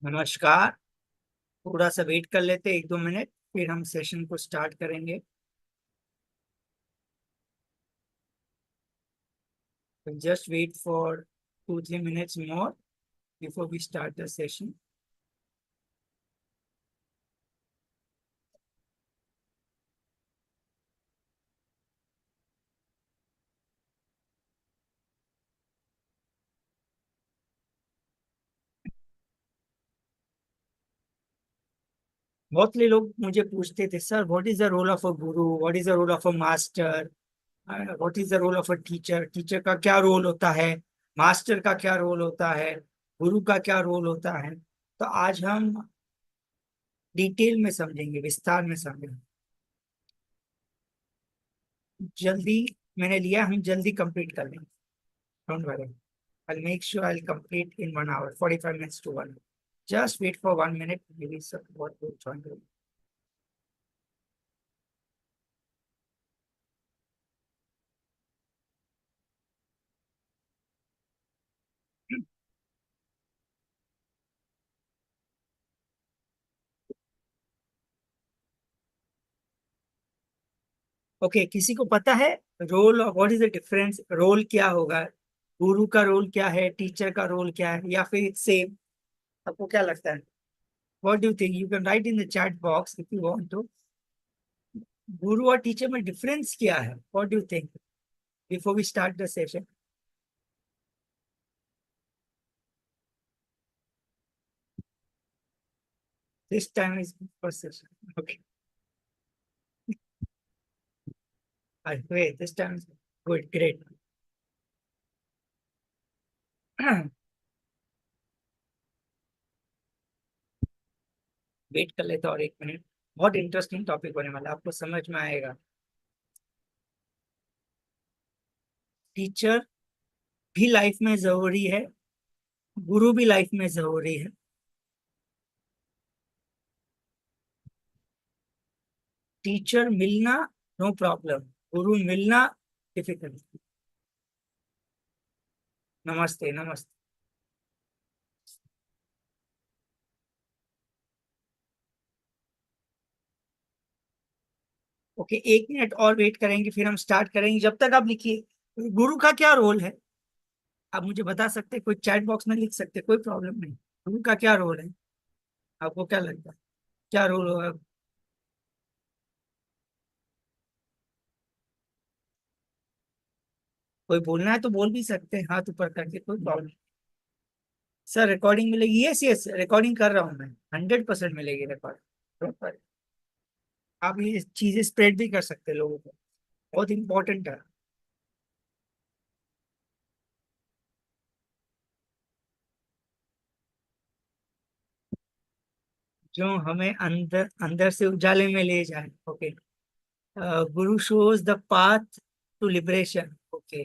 नमस्कार। थोड़ा सा वेट कर लेते 1-2 मिनट, फिर हम सेशन को स्टार्ट करेंगे। Just wait for 2-3 minutes more before we start the session. बहुत से लोग मुझे पूछते थे, sir what is the role of a guru, what is the role of a master, what is the role of a teacher. Teacher का क्या role होता है, मास्टर का क्या रोल होता है, गुरु का क्या रोल होता है। तो आज हम डिटेल में समझेंगे, विस्तार में समझेंगे। जल्दी मैंने लिया, हम जल्दी कंप्लीट कर लेंगे। Don't worry, I'll make sure I'll complete in 1 hour, 45 minutes to 1 hour. Just wait for 1 minute, maybe what will join you. Okay, किसी को पता है role, what is the difference, role क्या होगा, गुरु का रोल क्या है, टीचर का रोल क्या है, या फिर सेम? आपको क्या लगता है? What do you think? You can write in the chat box if you want to. Guru और टीचर में डिफरेंस क्या है? What do you think before we start the session? This time is first session. Okay, wait, this time is good, great. Wait कर लेते और 1 minute. बहुत interesting topic होने वाला है, आपको समझ में आएगा। टीचर भी लाइफ में जरूरी है, गुरु भी लाइफ में जरूरी है। टीचर मिलना नो प्रॉब्लम, गुरु मिलना डिफिकल्ट। नमस्ते नमस्ते। ओके, 1 मिनट और वेट करेंगे, फिर हम स्टार्ट करेंगे। जब तक आप लिखिए गुरु का क्या रोल है। आप मुझे बता सकते हैं, कोई चैट बॉक्स में लिख सकते हैं, कोई प्रॉब्लम नहीं। गुरु का क्या रोल है, आपको क्या लगता है, क्या रोल होगा? कोई बोलना है तो बोल भी सकते हैं हाथ ऊपर करके, कोई प्रॉब्लम। सर रिकॉर्डिंग मिलेगी? यस यस, रिकॉर्डिंग कर रहा हूँ मैं, 100% मिलेगी रिकॉर्डिंग। आप ये चीजें स्प्रेड भी कर सकते हैं लोगों को, बहुत इंपॉर्टेंट है। जो हमें अंदर अंदर से उजाले में ले जाए। Okay, guru shows the path to liberation. Okay,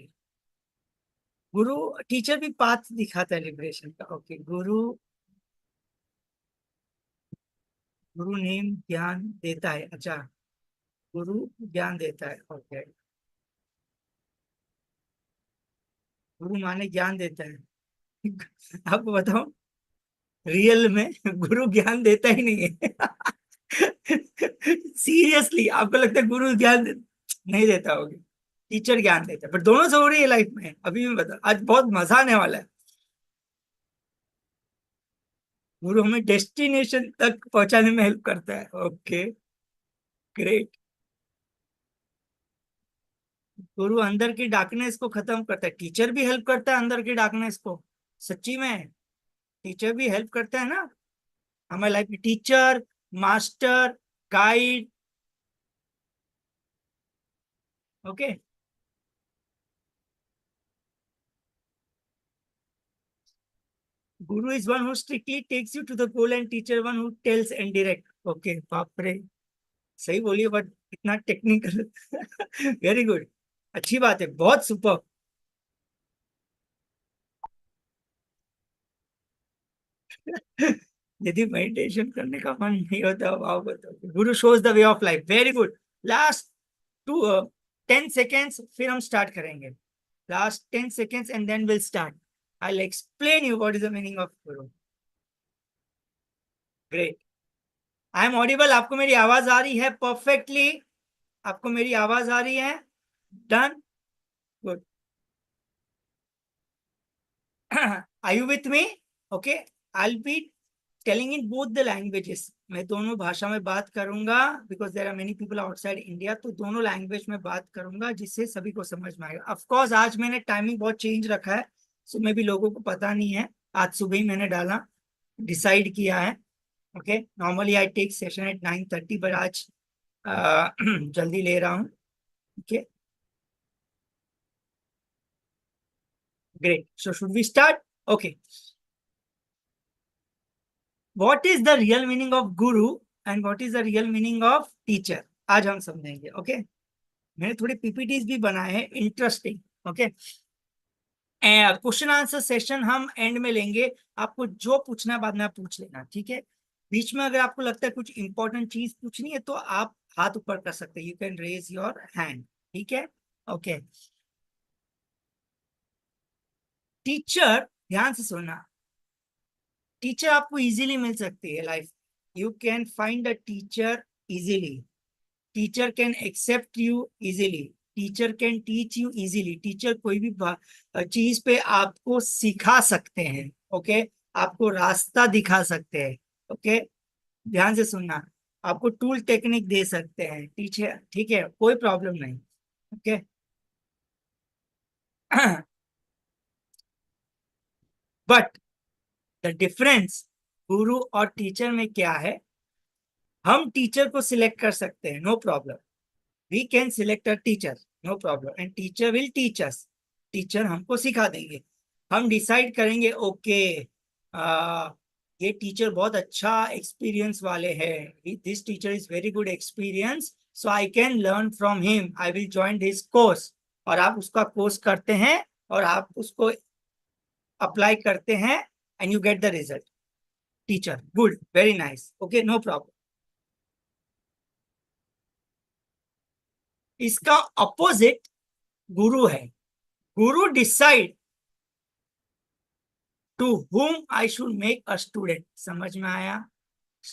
guru, teacher भी पाथ दिखाता है लिबरेशन का। ओके, गुरु, गुरु नेम ज्ञान देता है। अच्छा, गुरु ज्ञान देता है। ओके, गुरु माने ज्ञान देता है। आपको बताओ, रियल में गुरु ज्ञान देता ही नहीं है। सीरियसली आपको लगता है गुरु नहीं देता होगा? टीचर ज्ञान देता है, पर दोनों जरूरी है लाइफ में। अभी मैं बता, आज बहुत मजा आने वाला है। गुरु हमें डेस्टिनेशन तक पहुंचाने में हेल्प करता है। Okay, great. गुरु अंदर की डार्कनेस को खत्म करता है, टीचर भी हेल्प करता है अंदर की डार्कनेस को। सच्ची में टीचर भी हेल्प करता है ना हमारे लाइफ में। Teacher, master, guide. Okay, guru is one who strictly takes you to the goal and teacher one who tells and direct. Okay, बाप रे, सही बोलिए, बट इतना टेक्निकल। वेरी गुड, अच्छी बात है, बहुत सुपर। यदि मेडिटेशन करने का मन नहीं होता, वाह बताओ। Guru shows the way of life, very good. Last two 10 seconds, फिर हम स्टार्ट करेंगे। Last 10 seconds and then will start. I explain you what is the meaning of guru. Great. I am audible, आपको मेरी आवाज आ रही है परफेक्टली? आपको मेरी आवाज आ रही है? Done, good. Are you with me? Okay, I will be telling in both the languages. मैं दोनों भाषा में बात करूंगा, because there are many people outside India, तो दोनों लैंग्वेज में बात करूंगा जिससे सभी को समझ में आएगा। ऑफ कोर्स आज मैंने टाइमिंग बहुत चेंज रखा है, सुबह भी लोगों को पता नहीं है, आज सुबह ही मैंने डाला, डिसाइड किया है। Okay, normally I take session at 9:30, but आज जल्दी ले रहा हूँ। Okay, great. So should we start? Okay. What is the real meaning of guru and what is the real meaning of teacher? आज हम समझेंगे। ओके, मैंने थोड़ी पीपीटीज भी बनाए हैं interesting. Okay, question answer session हम एंड में लेंगे। आपको जो पूछना है बाद में आप पूछ लेना, ठीक है? बीच में अगर आपको लगता है कुछ इंपॉर्टेंट चीज पूछनी है तो आप हाथ ऊपर कर सकते हैं, you can raise your hand, ठीक है? ओके, टीचर, ध्यान से सुनना, टीचर आपको इजीली मिल सकती है life. You can find a teacher easily, teacher can accept you easily, teacher can teach you easily. Teacher कोई भी चीज पे आपको सिखा सकते हैं। ओके, आपको रास्ता दिखा सकते हैं। ओके, ध्यान से सुनना, आपको टूल टेक्निक दे सकते हैं टीचर, ठीक है? कोई प्रॉब्लम नहीं। ओके, बट द डिफरेंस गुरु और टीचर में क्या है? हम टीचर को सिलेक्ट कर सकते हैं, no problem. We can select a teacher, no problem, and teacher will teach us. Teacher हमको सिखा देंगे। हम डिसाइड करेंगे, ओके, ये टीचर बहुत अच्छा एक्सपीरियंस वाले हैं, this teacher is very good experience, so I can learn from him, I will join this course. और आप उसका कोर्स करते हैं और आप उसको अप्लाई करते हैं and you get the result. Teacher, good, very nice, okay, no problem. इसका अपोजिट गुरु है। Guru decide to whom I should make a student. समझ में आया?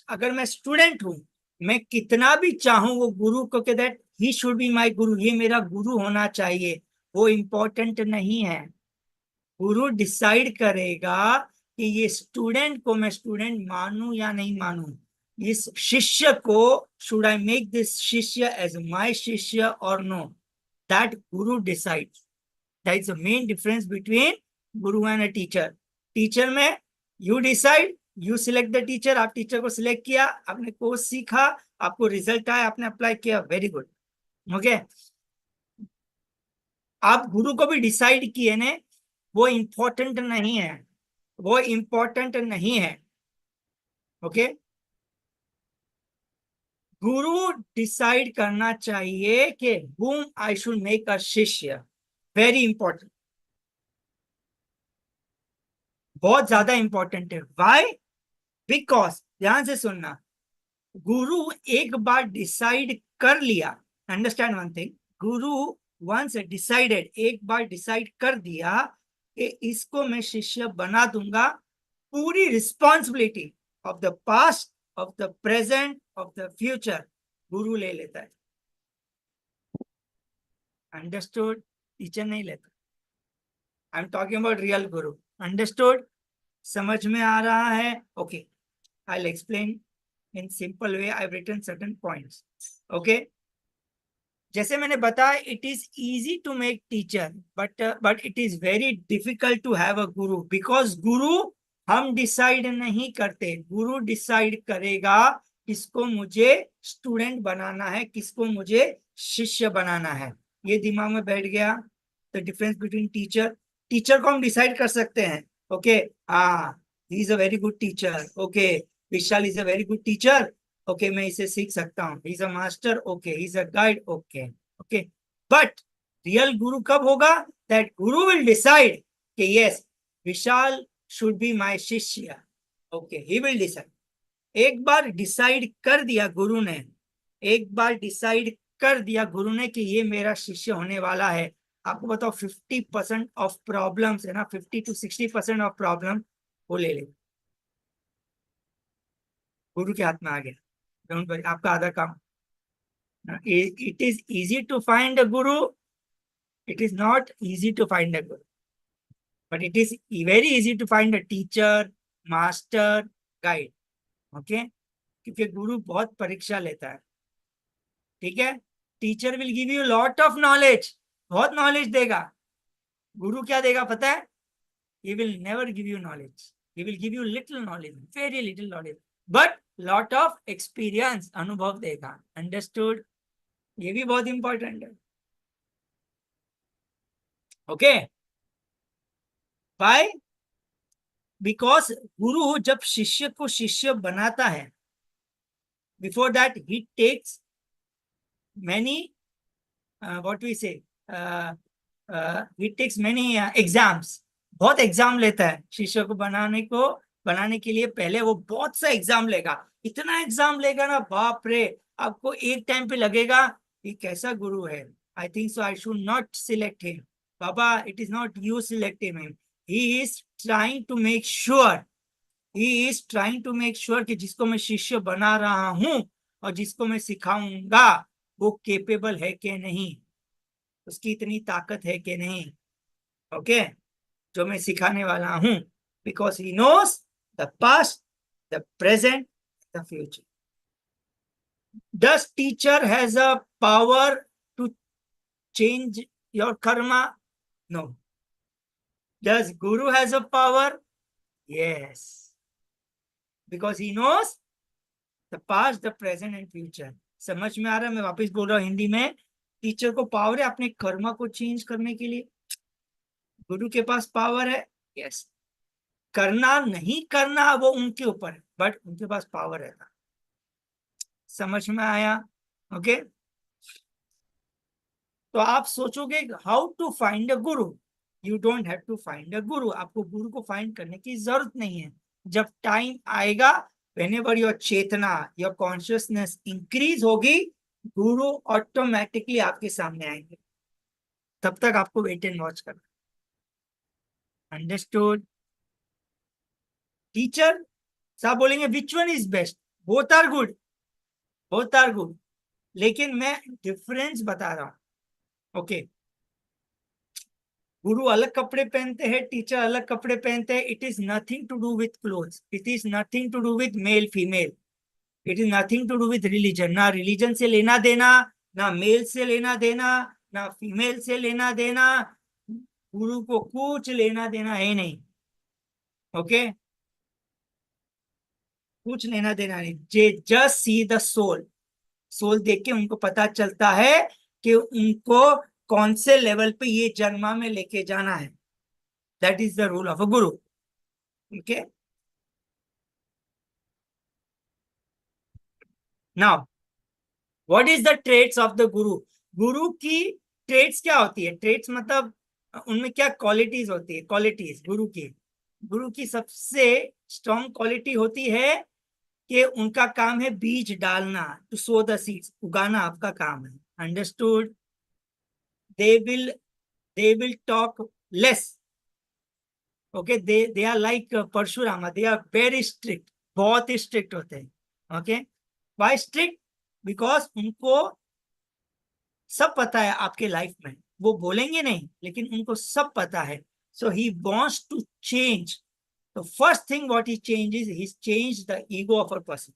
अगर मैं स्टूडेंट हूं, मैं कितना भी चाहूं वो गुरु को कि that he should be my गुरु, ये मेरा गुरु होना चाहिए, वो इम्पोर्टेंट नहीं है। गुरु डिसाइड करेगा कि ये स्टूडेंट को मैं स्टूडेंट मानूं या नहीं मानूं। इस शिष्य को, शुड आई मेक दिस शिष्य एज माई शिष्य और no, that Guru decide. That is the main difference between Guru and a teacher. Teacher में you decide, you select the teacher, आप टीचर को सिलेक्ट किया, आपने कोर्स सीखा, आपको रिजल्ट आया, आपने अप्लाई किया, वेरी गुड। ओके, आप गुरु को भी डिसाइड किए ने, वो इंपॉर्टेंट नहीं है, वो इंपॉर्टेंट नहीं है। ओके, गुरु डिसाइड करना चाहिए कि whom आई शुड मेक अ शिष्य, वेरी इंपॉर्टेंट, बहुत ज्यादा इंपॉर्टेंट है। व्हाई? बिकॉज, ध्यान से सुनना, गुरु एक बार डिसाइड कर लिया, अंडरस्टैंड वन थिंग, गुरु वंस डिसाइडेड, एक बार डिसाइड कर दिया कि इसको मैं शिष्य बना दूंगा, पूरी responsibility of the past, of the present, of the future guru ले लेता है। अंडरस्टूड? टीचर नहीं लेता। I am talking about real guru. Understood? समझ में आ रहा है? Okay, I will explain in simple way, I written certain points. Okay, जैसे मैंने बताया, it is easy to make teacher, but it is very difficult to have a guru, because गुरु हम decide नहीं करते, गुरु डिसाइड करेगा किसको मुझे स्टूडेंट बनाना है, किसको मुझे शिष्य बनाना है। ये दिमाग में बैठ गया। The difference between teacher, teacher को हम डिसाइड कर सकते हैं। ओके, हाँ, he is a very good teacher, okay, Vishal is a very good teacher, okay, मैं इसे सीख सकता हूँ, is a master, okay, is a guide, okay. Okay, but real गुरु कब होगा? दैट गुरु विल डिसाइड कि yes, Vishal should be my शिष्य, okay, he will decide. एक बार डिसाइड कर दिया गुरु ने, एक बार डिसाइड कर दिया गुरु ने कि ये मेरा शिष्य होने वाला है, आपको बताओ 50% ऑफ प्रॉब्लम्स है ना, 50 to 60% ऑफ प्रॉब्लम वो ले ले। गुरु के हाथ में आ गया, डोंट वरी, आपका आधा काम। It is easy to find a guru, it is not easy to find a guru, but it is very easy to find a teacher, master, guide. Okay, क्योंकि गुरु बहुत परीक्षा लेता है, ठीक है। Teacher will give you lot of knowledge, बहुत knowledge देगा। गुरु क्या देगा पता है? he will never give you knowledge, he will give you little knowledge, very little knowledge, but lot of experience, अनुभव देगा। अंडरस्टूड? ये भी बहुत इंपॉर्टेंट है। ओके, बाय, बिकॉज गुरु जब शिष्य को शिष्य बनाता है, before that he takes many, what we say, he takes many exams, बहुत एग्जाम लेता है शिष्य को बनाने के लिए। पहले वो बहुत सा एग्जाम लेगा, इतना एग्जाम लेगा ना, बाप रे, आपको एक टाइम पे लगेगा ये कैसा गुरु है, I think so I should not select him. बाबा, it is not you selecting him, he is trying to make sure, he is trying to make sure कि जिसको मैं शिष्य बना रहा हूं और जिसको मैं सिखाऊंगा वो केपेबल है कि नहीं, उसकी इतनी ताकत है कि नहीं। ओके, जो मैं सिखाने वाला हूं, because he knows the past, the present, the future. Does teacher has a power to change your karma? No. Does guru has a power? Yes, because he knows the past, the present and future. समझ में आ रहा है? मैं वापस बोल रहा हूँ हिंदी में, टीचर को पावर है अपने कर्मा को चेंज करने के लिए, गुरु के पास पावर है। यस, करना नहीं करना वो उनके ऊपर है, बट उनके पास पावर रहता। समझ में आया? ओके, तो आप सोचोगे how to find a guru, you don't have to find a guru, आपको गुरु को फाइंड करने की जरूरत नहीं है। जब टाइम आएगा, whenever your chetna, your consciousness increase होगी, गुरु ऑटोमेटिकली आपके सामने आएंगे। तब तक आपको वेट एंड वॉच करना। अंडरस्टूड? टीचर साहब बोलेंगे which one is best, both are good, both are good, लेकिन मैं डिफरेंस बता रहा हूं। ओके, गुरु अलग कपड़े पहनते हैं, टीचर अलग कपड़े पहनते हैं। It is nothing to do with clothes, it is nothing to do with male female, it is nothing to do with religion. ना रिलीजन से लेना देना, ना मेल से लेना देना, ना फीमेल से लेना देना, गुरु को कुछ लेना देना है नहीं। ओके, कुछ लेना देना नहीं, they just see the soul, soul देख के उनको पता चलता है कि उनको कौन से लेवल पे ये जन्मा में लेके जाना है। That is the rule of a guru. Okay, now what is the trades of the guru? गुरु की ट्रेड्स क्या होती है? ट्रेड्स मतलब उनमें क्या क्वालिटीज होती है? क्वालिटीज गुरु की, गुरु की सबसे स्ट्रॉन्ग क्वालिटी होती है कि उनका काम है बीज डालना, टू सो द सीड्स, उगाना आपका काम है। Understood? They will they will talk less. Okay, they are like Parashurama, they are very strict, बहुत ही स्ट्रिक्ट होते हैं। Okay, Y strict? बिकॉज उनको सब पता है आपके लाइफ में, वो बोलेंगे नहीं लेकिन उनको सब पता है। So he wants to change, the first thing what he changes, he change the ego of a person,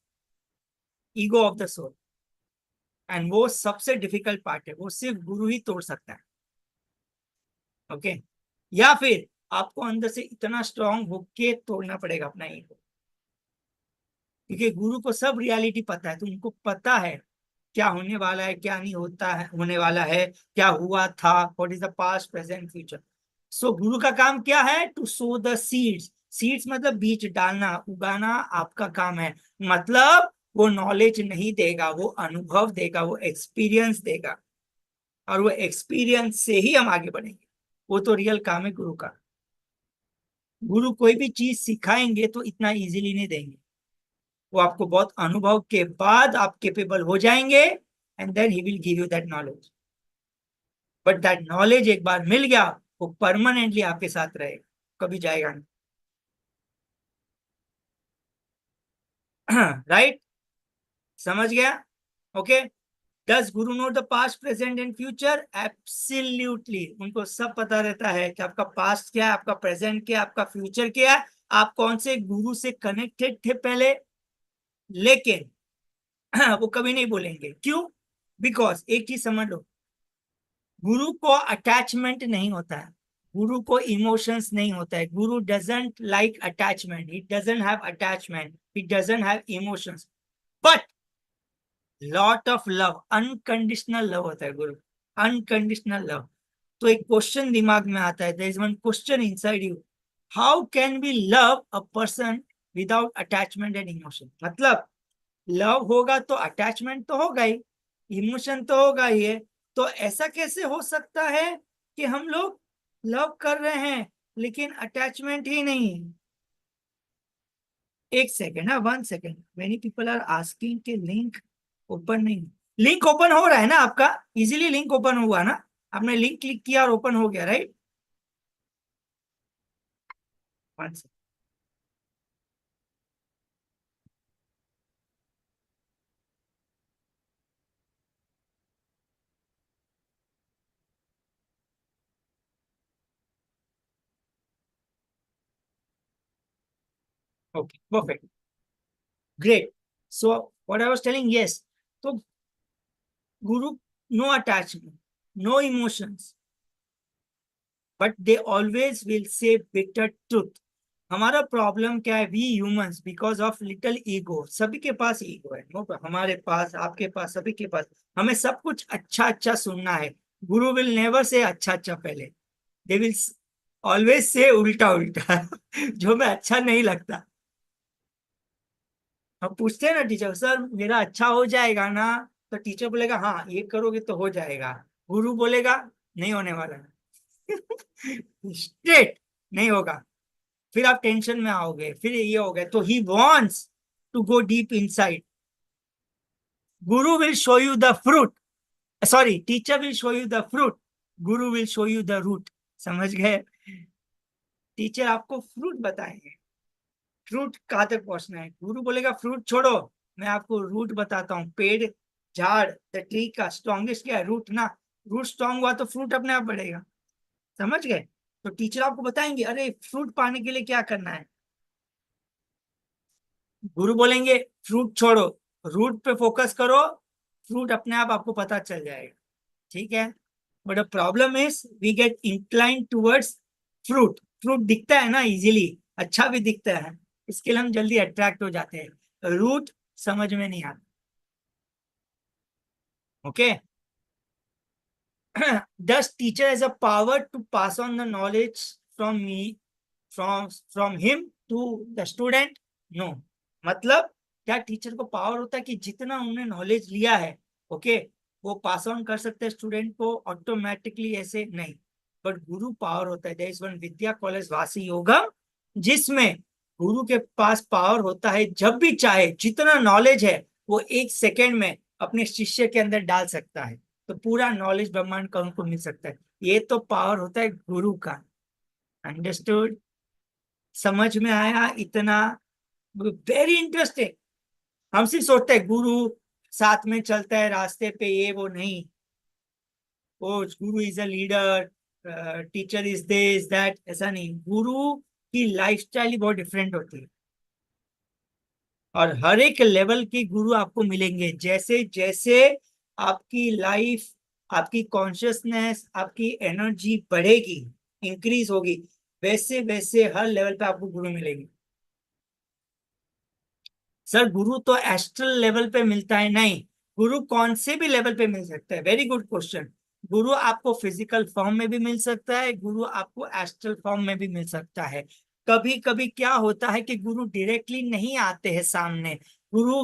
ego of the soul. And वो सबसे डिफिकल्ट पार्ट है, वो सिर्फ गुरु ही तोड़ सकता है। ओके, या फिर आपको अंदर से इतना स्ट्रांग होके तोड़ना पड़ेगा अपना ईगो, क्योंकि गुरु को सब रियलिटी पता है, तो उनको पता है क्या होने वाला है, क्या नहीं होता है, होने वाला है, क्या हुआ था, what is the past present future. So गुरु का काम क्या है? To sow the seeds. Seeds मतलब बीज डालना, उगाना आपका काम है। मतलब वो नॉलेज नहीं देगा, वो अनुभव देगा, वो एक्सपीरियंस देगा, और वो एक्सपीरियंस से ही हम आगे बढ़ेंगे। वो तो रियल काम है गुरु का। गुरु कोई भी चीज सिखाएंगे तो इतना इजीली नहीं देंगे, वो आपको बहुत अनुभव के बाद आप केपेबल हो जाएंगे, and then he will give you that knowledge. But that knowledge एक बार मिल गया, वो परमानेंटली आपके साथ रहेगा, कभी जाएगा नहीं। राइट, समझ गया? Okay. Does Guru know the past present and future? Absolutely, उनको सब पता रहता है कि आपका पास्ट क्या है, आपका प्रेजेंट क्या है, आपका फ्यूचर क्या है, आप कौन से गुरु से कनेक्टेड थे पहले। लेकिन वो कभी नहीं बोलेंगे, क्यों? बिकॉज एक चीज समझ लो, गुरु को अटैचमेंट नहीं होता है, गुरु को इमोशंस नहीं होता है। गुरु doesn't like attachment, he doesn't have attachment, he doesn't have emotions, but lot of love, unconditional love होता है गुरु, अनकंडीशनल लव। तो एक क्वेश्चन दिमाग में आता है, there is one question inside you, how can we love a person without attachment and emotion? मतलब love होगा तो अटैचमेंट तो होगा ही, इमोशन तो होगा ही है, तो ऐसा कैसे हो सकता है कि हम लोग लव कर रहे हैं लेकिन अटैचमेंट ही नहीं? एक सेकेंड, हाँ, 1 second, many people are asking के लिंक ओपन नहीं। लिंक ओपन हो रहा है ना आपका? इजीली लिंक ओपन हुआ ना? आपने लिंक क्लिक किया और ओपन हो गया, right? 1 second. Okay, perfect, great. So what I was telling, yes, तो गुरु, no attachment, no emotions, but they always will say bitter truth. हमारा प्रॉब्लम क्या है, we humans, because of little ego, सभी के पास ईगो है, नो, हमारे पास, आपके पास, सभी के पास, हमें सब कुछ अच्छा अच्छा सुनना है। गुरु विल नेवर से अच्छा अच्छा पहले, दे विल ऑलवेज से उल्टा उल्टा जो मैं अच्छा नहीं लगता। हम पूछते हैं ना टीचर, सर मेरा अच्छा हो जाएगा ना? तो टीचर बोलेगा हाँ ये करोगे तो हो जाएगा। गुरु बोलेगा नहीं होने वाला स्ट्रेट, नहीं होगा। फिर आप टेंशन में आओगे, फिर ये हो गया, तो he wants to go deep inside. Guru will show you the fruit, sorry, teacher will show you the fruit, guru will show you the root. समझ गए? टीचर आपको फ्रूट बताएंगे, फ्रूट कहाँ तक पहुंचना है। गुरु बोलेगा फ्रूट छोड़ो, मैं आपको रूट बताता हूँ। पेड़, झाड़, द ट्री का स्ट्रॉन्गेस्ट क्या है? रूट ना। रूट स्ट्रांग हुआ तो फ्रूट अपने आप बढ़ेगा। समझ गए? तो टीचर आपको बताएंगे अरे फ्रूट पाने के लिए क्या करना है। गुरु बोलेंगे फ्रूट छोड़ो, रूट पे फोकस करो, फ्रूट अपने आप आपको पता चल जाएगा। ठीक है? But problem is we get incline towards fruit. Fruit दिखता है ना इजीली, अच्छा भी दिखता है, इसके लिए हम जल्दी अट्रैक्ट हो जाते हैं, रूट समझ में नहीं आता। Okay. does teacher has a power to pass on the knowledge from me, from him to the student? No। मतलब क्या टीचर को पावर होता है कि जितना उन्होंने नॉलेज लिया है, ओके, वो पास ऑन कर सकते हैं स्टूडेंट को ऑटोमेटिकली? ऐसे नहीं। बट गुरु पावर होता है, देयर इज वन विद्या कॉलेज वासी योगम, जिसमें गुरु के पास पावर होता है, जब भी चाहे जितना नॉलेज है वो 1 सेकेंड में अपने शिष्य के अंदर डाल सकता है, तो पूरा नॉलेज ब्रह्मांड का उनको मिल सकता है। ये तो पावर होता है गुरु का। अंडरस्टूड? समझ में आया इतना? Very interesting. हम सिर्फ सोचते हैं गुरु साथ में चलता है रास्ते पे, ये वो नहीं। वो गुरु is a leader, teacher is this that, ऐसा नहीं। गुरु की लाइफस्टाइल ही बहुत डिफरेंट होती है, और हर एक लेवल के गुरु आपको मिलेंगे। जैसे जैसे आपकी लाइफ, आपकी कॉन्शियसनेस, आपकी एनर्जी बढ़ेगी, इंक्रीज होगी, वैसे वैसे हर लेवल पे आपको गुरु मिलेंगे। सर गुरु तो एस्ट्रल लेवल पे मिलता है? नहीं, गुरु कौन से भी लेवल पे मिल सकता है। Very good question. गुरु आपको फिजिकल फॉर्म में भी मिल सकता है, गुरु आपको एस्ट्रल फॉर्म में भी मिल सकता है। कभी कभी क्या होता है कि गुरु डायरेक्टली नहीं आते हैं सामने। Guru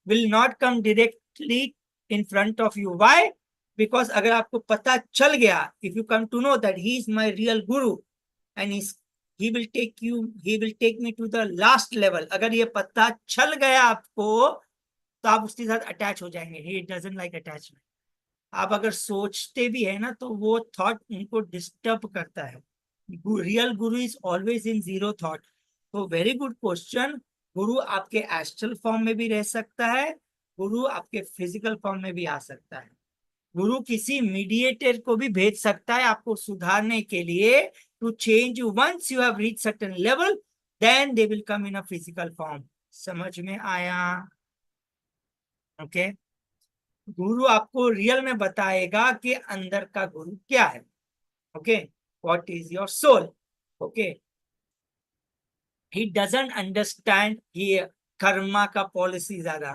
will not come directly in front of you. Why? Because अगर आपको पता चल गया, if you come to know that he is my real guru and he will take me to the last level, अगर ये पता चल गया आपको, तो आप उसके साथ अटैच हो जाएंगे। he doesn't like attachment। आप अगर सोचते भी है ना तो वो थॉट उनको डिस्टर्ब करता है। Real Guru is always in zero thought. तो वेरी गुड क्वेश्चन। गुरु आपके एस्ट्रल फॉर्म में भी रह सकता है, गुरु आपके फिजिकल फॉर्म में भी आ सकता है। गुरु किसी मीडिएटर को भी भेज सकता है आपको सुधारने के लिए, to change you once you have reach certain level, then they will come in a physical form. समझ में आया? ओके। गुरु आपको रियल में बताएगा कि अंदर का गुरु क्या है। Okay, what is your soul. Okay, he doesn't understand ये कर्मा का पॉलिसी ज्यादा।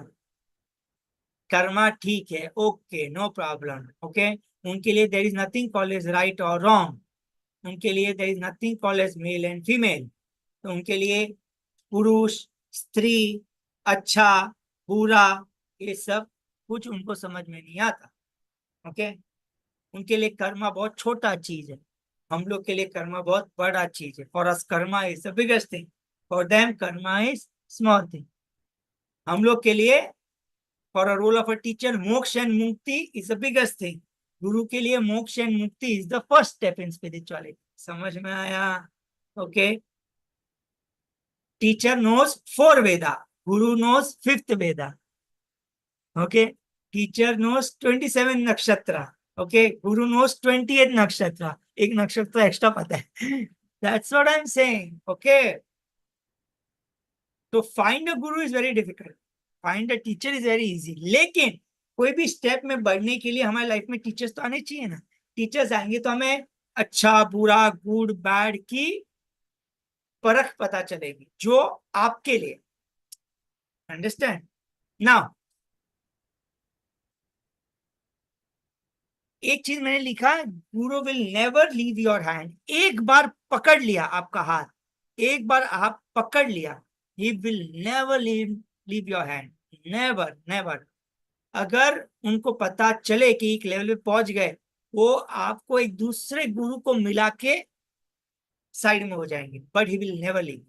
कर्मा ठीक है, ओके, नो प्रॉब्लम। ओके, उनके लिए there is nothing called as right और रॉन्ग। उनके लिए there is nothing called as male and female. तो उनके लिए पुरुष, स्त्री, अच्छा, बुरा, ये सब कुछ उनको समझ में नहीं आता। ओके, उनके लिए कर्मा बहुत छोटा चीज है, हम लोग के लिए कर्मा बहुत बड़ा चीज है। For us karma is the biggest thing, for them karma is small thing. हम लोग के लिए, for a role of a teacher, moksha and mukti is the biggest thing. गुरु के लिए moksha and mukti is the first step in spirituality. समझ में आया? Okay, teacher knows four Veda, guru knows fifth Veda. Okay, teacher knows 27 nakshatra, okay, गुरु नोज 28 नक्षत्र, एक नक्षत्र एक्स्ट्रा पता है। That's what I am saying. Okay, तो find a Guru is very difficult, find a teacher is very easy. लेकिन कोई भी स्टेप में बढ़ने के लिए हमारी लाइफ में टीचर्स तो आने चाहिए ना। टीचर्स आएंगे तो हमें अच्छा बुरा गुड बैड की परख पता चलेगी, जो आपके लिए। अंडरस्टैंड? नाउ, एक चीज मैंने लिखा है, गुरु will never leave your hand. एक बार पकड़ लिया आपका हाथ, एक बार आप पकड़ लिया, he will never leave your hand. Never never. अगर उनको पता चले कि एक लेवल पे पहुंच गए, वो आपको एक दूसरे गुरु को मिला के साइड में हो जाएंगे, but he will never leave.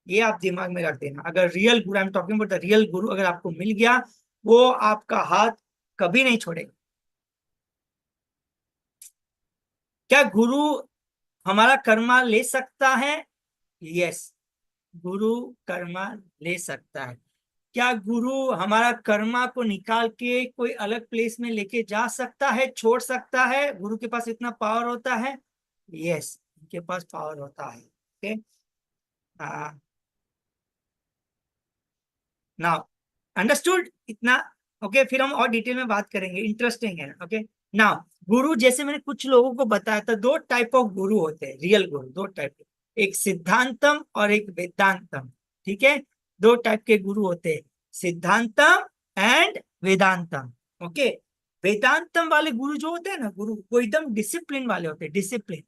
ये आप दिमाग में रख देना। अगर real Guru, I am talking about the real गुरु, अगर आपको मिल गया, वो आपका हाथ कभी नहीं छोड़ेगा। क्या गुरु हमारा कर्मा ले सकता है? यस, गुरु कर्मा ले सकता है। क्या गुरु हमारा कर्मा को निकाल के कोई अलग प्लेस में लेके जा सकता है, छोड़ सकता है? गुरु के पास इतना पावर होता है? यस, उनके पास पावर होता है। ओके, नाउ अंडरस्टूड इतना? ओके, फिर हम और डिटेल में बात करेंगे, इंटरेस्टिंग है। ओके, नाउ, गुरु जैसे मैंने कुछ लोगों को बताया था, दो टाइप ऑफ गुरु होते हैं, रियल गुरु दो टाइप के, एक सिद्धांतम और एक वेदांतम। ठीक है, दो टाइप के गुरु होते हैं, सिद्धांतम एंड वेदांतम। ओके, वेदांतम वाले गुरु जो होते हैं ना, गुरु वो एकदम डिसिप्लिन वाले होते हैं, डिसिप्लिन,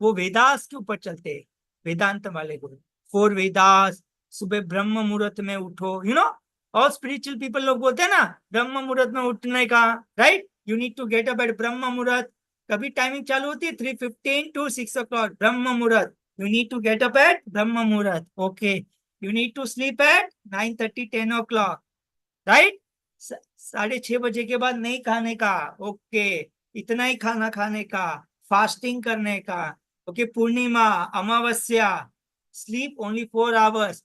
वो वेदास के ऊपर चलते हैं। वेदांत वाले गुरु, फोर वेदास, सुबह ब्रह्म मुहूर्त में उठो, और स्पिरिचुअल पीपल लोग बोलते हैं ना ब्रह्म मुहूर्त में उठने का, right? You need to get up at Brahma muhurta. कभी टाइमिंग चालू होती है 3:15 to 6 o'clock, Brahma muhurta. You need to get up at Brahma muhurta. Okay, you need to sleep at 9:30 10 o'clock, right? 6:30 के बाद नहीं खाने का। ओके, इतना ही खाना खाने का, फास्टिंग करने का। Okay, Purnima, Amavasya, sleep only 4 hours।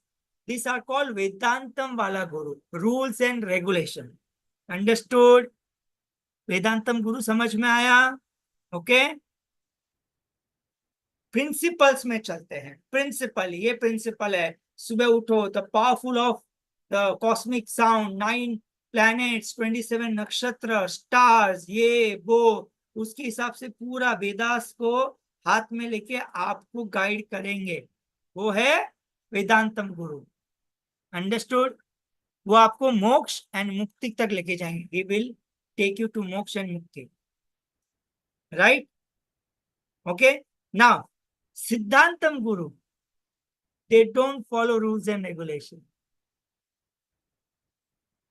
This are called Vedantam वाला गुरु, rules and regulation. Understood? Vedantam गुरु समझ में आया? ओके, प्रिंसिपल्स में चलते हैं। प्रिंसिपल, ये प्रिंसिपल है, सुबह उठो, the powerful of the cosmic sound, 9 planets, 27 नक्षत्र, स्टार्स, ये वो, उसके हिसाब से पूरा वेदास को हाथ में लेके आपको गाइड करेंगे। वो है वेदांतम गुरु। अंडरस्टूड? वो आपको मोक्ष एंड मुक्ति तक लेके जाएंगे। He will take you to moksha and mukti, right? Okay, now, Siddhantam guru, they don't follow rules and regulations.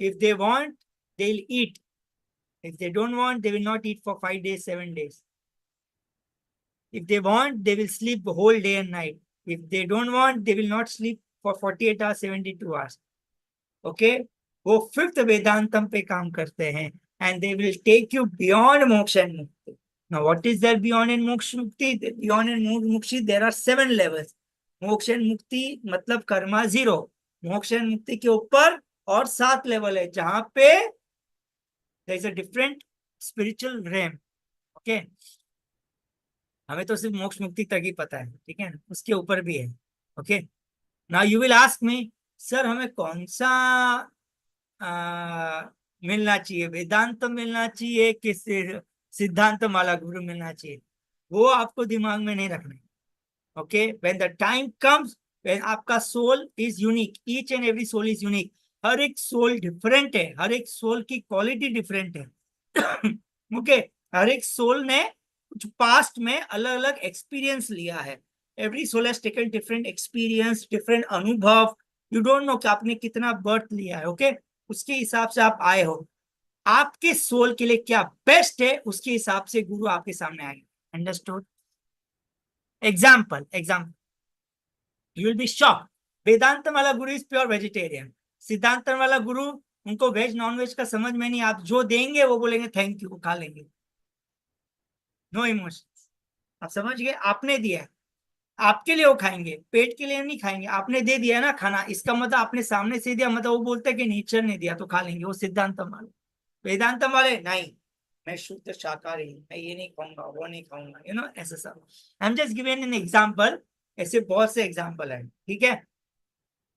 If they want, they'll eat. If they don't want, they will not eat for 5 days, 7 days. If they want, they will sleep the whole day and night. If they don't want, they will not sleep for 48 hours, 72 hours. Okay? वो fifth वेदांतम पे काम करते हैं, and they will take you beyond moksha and mukti. Now, what is there beyond and moksha mukti? Beyond and moksha, there are 7 levels. मोक्ष and मुक्ति मतलब कर्मा 0, मोक्ष and मुक्ति के ऊपर और 7 लेवल है जहां पे there is a different spiritual realm. Okay, हमें तो सिर्फ मोक्ष मुक्ति तक ही पता है, ठीक है, उसके ऊपर भी है। Okay, now you will ask me, sir हमें कौन सा आ, मिलना चाहिए, वेदांत मिलना चाहिए कि सिद्धांत माला गुरु मिलना चाहिए? वो आपको दिमाग में नहीं रखना है। Okay, when the time comes, when आपका soul is unique, each and every soul is unique, हर एक सोल डिफरेंट है, हर एक सोल की क्वालिटी डिफरेंट है। ओके, हर एक सोल ने कुछ पास्ट में अलग अलग एक्सपीरियंस लिया है। Every soul has taken different experience, different anubhav. You don't know कि आपने कितना बर्थ लिया है। ओके, उसके हिसाब से आप आए हो, आपके सोल के लिए क्या बेस्ट है उसके हिसाब से गुरु आपके सामने आएंगे। Understood? Example you will be shock, Vedant वाला गुरु इज प्योर वेजिटेरियन, सिद्धांत वाला गुरु उनको वेज नॉन वेज का समझ में नहीं, आप जो देंगे वो बोलेंगे थैंक यू, वो खा लेंगे, नो इमोशन। आप समझ गए, आपने दिया है, आपके लिए वो खाएंगे, पेट के लिए नहीं खाएंगे, आपने दे दिया ना खाना, इसका मतलब आपने सामने से दिया, मतलब वो बोलते हैं कि नेचर ने दिया तो खा लेंगे, वो सिद्धांतम वाले। वेदांतम वाले नहीं, मैं शुद्ध शाकाहारी हूं, मैं ये नहीं खाऊंगा वो नहीं खाऊंगा, यू नो, ऐसा सब। आई am just giving an example, ऐसे बहुत से एग्जांपल है, ठीक है।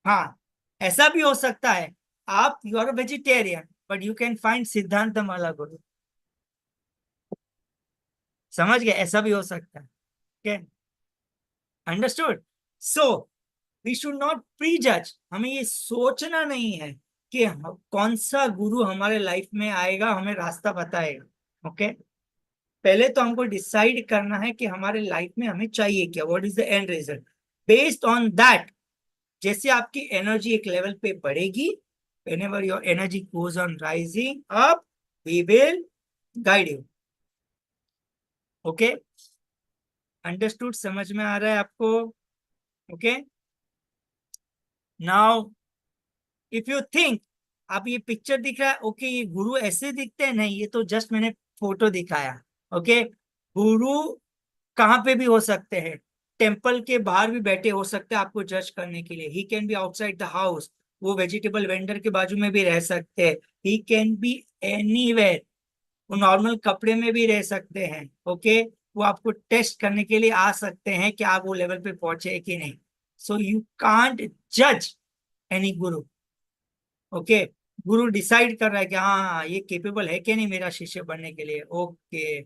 हाँ, ऐसा भी हो सकता है, आप you are vegetarian but you can find Siddhantam वाला गुरु। समझ गए, ऐसा भी हो सकता है। ठीक, understood? So we should not prejudge, हमें ये सोचना नहीं है कि कौन सा गुरु हमारे लाइफ में आएगा हमें रास्ता बताएगा। ओके, पहले तो हमको डिसाइड करना है कि हमारे लाइफ में हमें चाहिए क्या, what is the end result. Based on that, जैसे आपकी एनर्जी एक लेवल पे बढ़ेगी, whenever your energy goes on rising up, we will guide you. Okay, understood? समझ में आ रहा है आपको? Okay, now if you think, आप ये पिक्चर दिख रहा है, ओके ये गुरु ऐसे दिखते हैं, नहीं ये तो जस्ट मैंने फोटो दिखाया। ओके, गुरु कहाँ पे भी हो सकते हैं, टेम्पल के बाहर भी बैठे हो सकते हैं आपको जज करने के लिए, he can be outside the house, वो वेजिटेबल वेंडर के बाजू में भी रह सकते हैं, ही कैन बी एनीवेयर, वो नॉर्मल कपड़े में भी रह सकते हैं। ओके, वो आपको टेस्ट करने के लिए आ सकते हैं कि आप वो लेवल पे पहुंचे कि नहीं। सो यू कांट जज एनी गुरु। ओके, गुरु डिसाइड कर रहा है कि हाँ ये केपेबल है कि नहीं मेरा शिष्य बनने के लिए। ओके,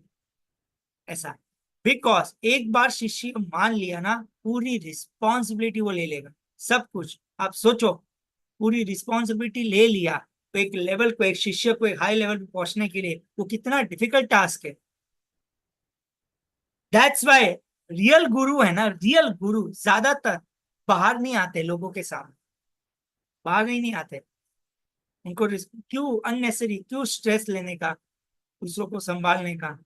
ऐसा, बिकॉज एक बार शिष्य मान लिया ना, पूरी रिस्पॉन्सिबिलिटी वो ले लेगा, सब कुछ। आप सोचो, पूरी रिस्पॉन्सिबिलिटी ले लिया, तो एक लेवल को, एक शिष्य को एक हाई लेवल पे पहुंचने के लिए वो कितना डिफिकल्ट टास्क है। दैट्स वाई रियल गुरु है ना, रियल गुरु ज्यादातर बाहर नहीं आते लोगों के सामने, बाहर ही नहीं आते। उनको क्यों अननेसेसरी, क्यों स्ट्रेस लेने का, दूसरों को संभालने का,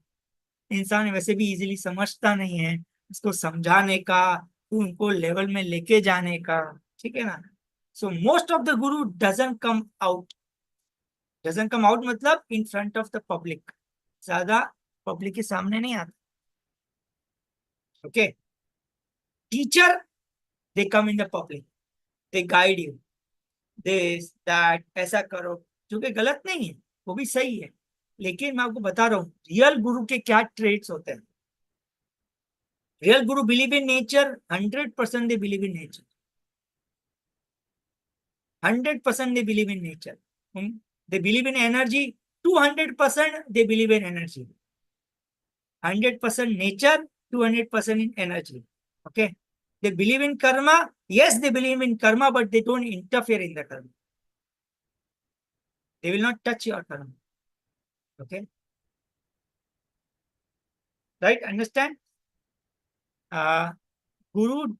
इंसान वैसे भी इजीली समझता नहीं है, इसको समझाने का, उनको लेवल में लेके जाने का, ठीक है ना। So most of the Guru doesn't come out मतलब इन फ्रंट ऑफ द पब्लिक, ज्यादा पब्लिक के सामने नहीं आता। Okay, teacher, they come in the public, they guide you, this that, ऐसा करो, जो कि गलत नहीं है, वो भी सही है, लेकिन मैं आपको बता रहा हूँ रियल गुरु के क्या ट्रेड्स होते हैं। Real Guru believe in nature, 100% they believe in nature, 100% they believe in nature. They believe in energy, 200% they believe in energy, 100% nature, 200% in energy. Okay, they believe in karma, yes they believe in karma, but they don't interfere in the karma, they will not touch your karma. Okay, right, understand? uh, Guru,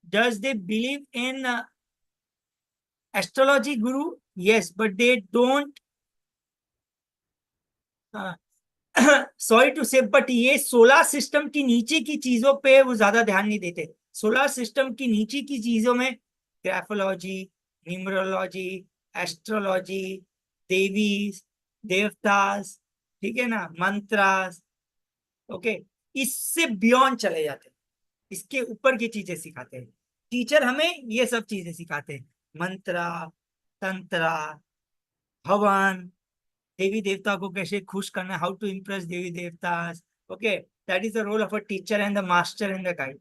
does they believe in astrology? Guru, yes, but they don't, sorry to say, but ये solar system की नीचे की चीजों पे वो ज्यादा ध्यान नहीं देते। सोलर सिस्टम की नीचे की चीजों में ग्राफोलॉजी, न्यूमरोलॉजी, एस्ट्रोलॉजी, देवी देवतास, ठीक है ना, मंत्रास, ओके, इससे बियॉन्ड चले जाते हैं, इसके ऊपर की चीजें सिखाते हैं। टीचर हमें ये सब चीजें सिखाते हैं, मंत्रा, तंत्रा, हवन, देवी देवता को कैसे खुश करना, how to impress devi devta. Okay, that is the role of a teacher and the master and the guide.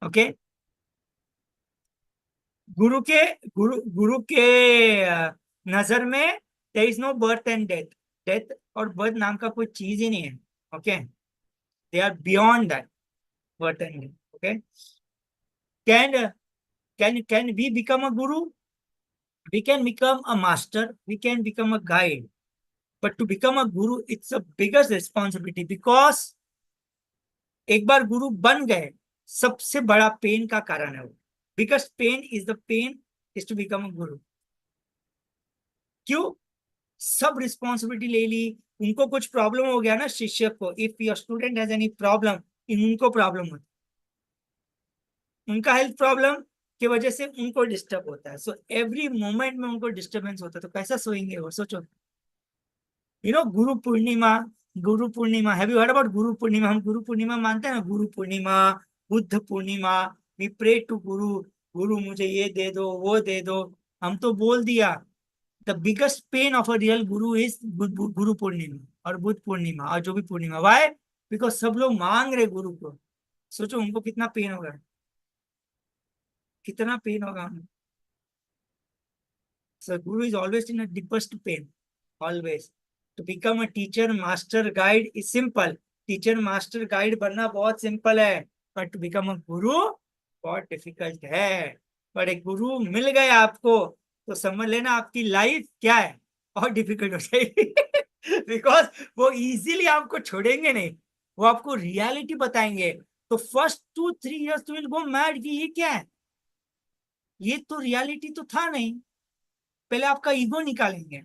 Okay, गुरु के गुरु के नजर में there is no birth and death. Death और बर्थ नाम का कोई चीज ही नहीं है। Okay, they are beyond that, birth and death. Okay, can can we become a guru? We can become a master, we can become a guide, but to become a guru, it's a biggest responsibility because एक बार गुरु बन गए, सबसे बड़ा pen का कारण है वो। Biggest pain is the pain is to become a guru. क्यों? सब रिस्पॉन्सिबिलिटी ले ली, उनको कुछ प्रॉब्लम हो गया ना शिष्य को, if your student has any problem, उनको प्रॉब्लम होती, उनका हेल्थ प्रॉब्लम की वजह से उनको डिस्टर्ब होता है, सो एवरी मोमेंट में उनको डिस्टर्बेंस होता है, तो कैसा सोएंगे वो, सोचो। Guru Purnima, Guru Purnima, have you heard about Guru Purnima? हम गुरु पूर्णिमा मानते हैं ना, Guru Purnima, Buddha Purnima, we pray to गुरु, गुरु मुझे ये दे दो, वो दे दो। हम तो बोल दिया, the biggest pain of a real Guru is Guru Purnima और बुद्ध पूर्णिमा और जो भी पूर्णिमा। वाई? बिकॉज सब लोग मांग रहे गुरु को। सोचो उनको कितना पेन होगा, कितना पेन होगा। So guru is always in a deepest pain, always. To become a teacher, master, guide is simple. Teacher master guide बनना बहुत सिंपल है, बट टू बिकम अ गुरु बहुत डिफिकल्ट है। पर एक गुरु मिल गए आपको तो समझ लेना आपकी लाइफ क्या है, और डिफिकल्ट हो जाएगी बिकॉज वो इजीली आपको छोड़ेंगे नहीं, वो आपको रियलिटी बताएंगे। तो first 2-3 years will go mad कि ये क्या है, ये तो रियलिटी तो था नहीं। पहले आपका ईगो निकालेंगे,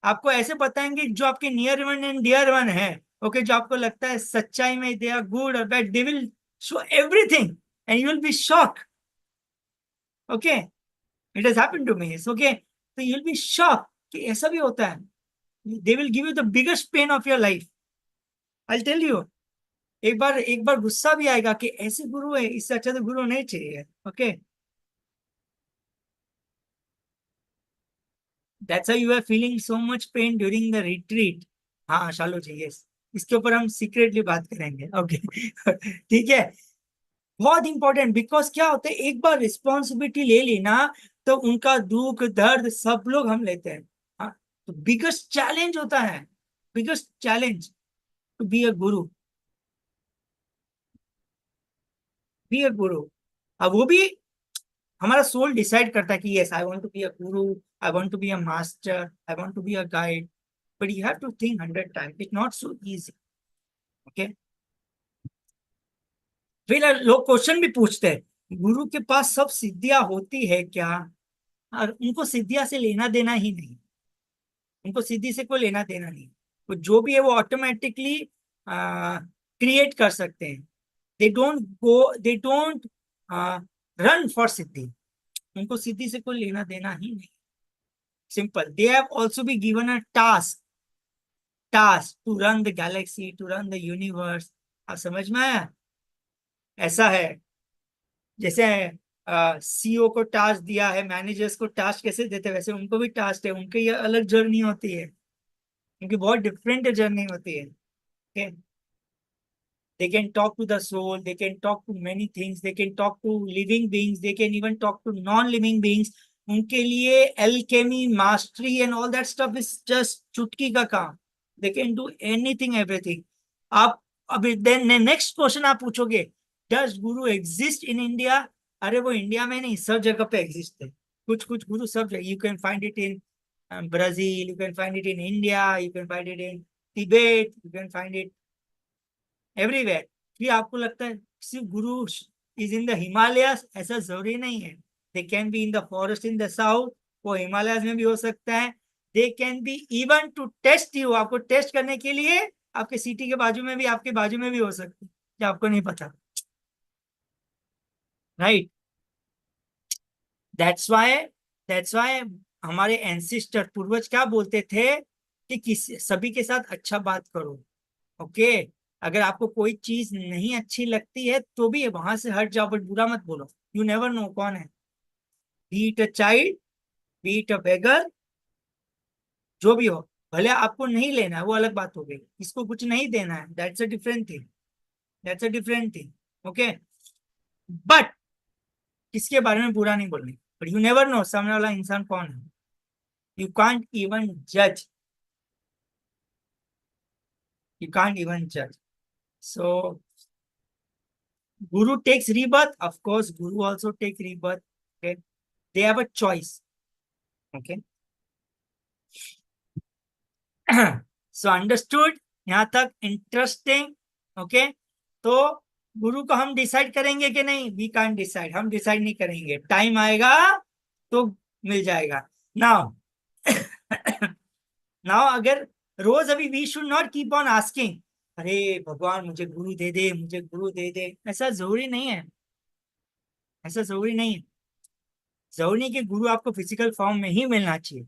आपको ऐसे बताएंगे जो आपके near one and dear one है। ओके, जो आपको लगता है सच्चाई में दे आर गुड और bad, they will show everything and you will be shock. Okay, it has happened to me. Okay, तो यू विल बी शॉक कि ऐसा भी होता है। They will give you the biggest pain of your life, I tell you. एक बार गुस्सा भी आएगा कि ऐसे गुरु है, इससे अच्छा तो गुरु नहीं चाहिए। Okay, that's why you are feeling so much pain during the retreat. हाँ शालू जी, यस, इसके ऊपर हम सीक्रेटली बात करेंगे। ओके ठीक है, बहुत इंपॉर्टेंट। बिकॉज क्या होता है, एक बार रिस्पॉन्सिबिलिटी ले ली ना, तो उनका दुख दर्द सब लोग हम लेते हैं। हाँ, तो बिगेस्ट चैलेंज होता है, biggest challenge to be a guru, be a गुरु। अब वो भी हमारा सोल डिसाइड करता है कि yes I want to be a guru, I want to be a master, I want to be a guide, but you have to think 100 times, it's not so easy. Okay, फिर लोग question भी पूछते हैं, गुरु के पास सब सिद्धियां होती है क्या? और उनको सिद्धियां से लेना देना ही नहीं, उनको सिद्धि से कोई लेना देना नहीं। वो जो भी है वो ऑटोमेटिकली क्रिएट कर सकते हैं। They don't run for siddhi, उनको सिद्धि से कोई लेना देना ही नहीं। Simple, they have also be given a task to run the galaxy, to run the universe. आप समझ में आया? ऐसा है जैसे सीईओ को टास्क दिया है, मैनेजर्स को टास्क कैसे देते हैं, वैसे उनको भी टास्क है, उनकी ये अलग जर्नी होती है, उनकी बहुत डिफरेंट जर्नी होती है। Okay? They can talk to the soul, they can talk to many things, they can talk to living beings, they can even talk to non-living beings. उनके लिए alchemy, mastery and all that stuff is just चुटकी का काम। They can do anything, everything. आप अभी then next question आप पूछोगे, does Guru exist in India? अरे वो इंडिया में नहीं, सब जगह पे एग्जिस्ट है। कुछ कुछ गुरु सब जगह, you can find it in Brazil, you can find it in India, you can find it in Tibet, you can find it everywhere. फिर आपको लगता है सिर्फ गुरु इज इन द हिमालयस, ऐसा जरूरी नहीं है। They can be in the forest in the south, वो हिमालयस में भी हो सकता है। They can be even to test you, आपको टेस्ट करने के लिए आपके सिटी के बाजू में भी, आपके बाजू में भी हो सकती है, जो आपको नहीं पता। Right, that's why, that's why हमारे एंसिस्टर पूर्वज क्या बोलते थे कि किसी सभी के साथ अच्छा बात करो। ओके, अगर आपको कोई चीज नहीं अच्छी लगती है तो भी वहां से हट जाओ, बट बुरा मत बोलो। यू नेवर नो कौन है, be it a child, be it a beggar, जो भी हो। भले आपको नहीं लेना है वो अलग बात हो गई, इसको कुछ नहीं देना है, that's a different thing, that's a different thing. Okay, but किसके बारे में बुरा नहीं बोलनी, बट यू नेवर नो सामने वाला इंसान कौन है। यू कांट इवन जज, यू कांट इवन जज। सो guru takes rebirth, of course guru also take rebirth. Okay, they have a choice. Okay. So understood, यहाँ तक इंटरेस्टिंग। ओके, तो गुरु को हम डिसाइड करेंगे कि नहीं, वी कांट डिसाइड, हम डिसाइड नहीं करेंगे, टाइम आएगा तो मिल जाएगा। नाउ नाउ अगर रोज अभी we should not keep on asking, अरे भगवान मुझे गुरु दे दे, मुझे गुरु दे दे, ऐसा जरूरी नहीं है, ऐसा जरूरी नहीं है। जरूरी नहीं कि गुरु आपको फिजिकल फॉर्म में ही मिलना चाहिए।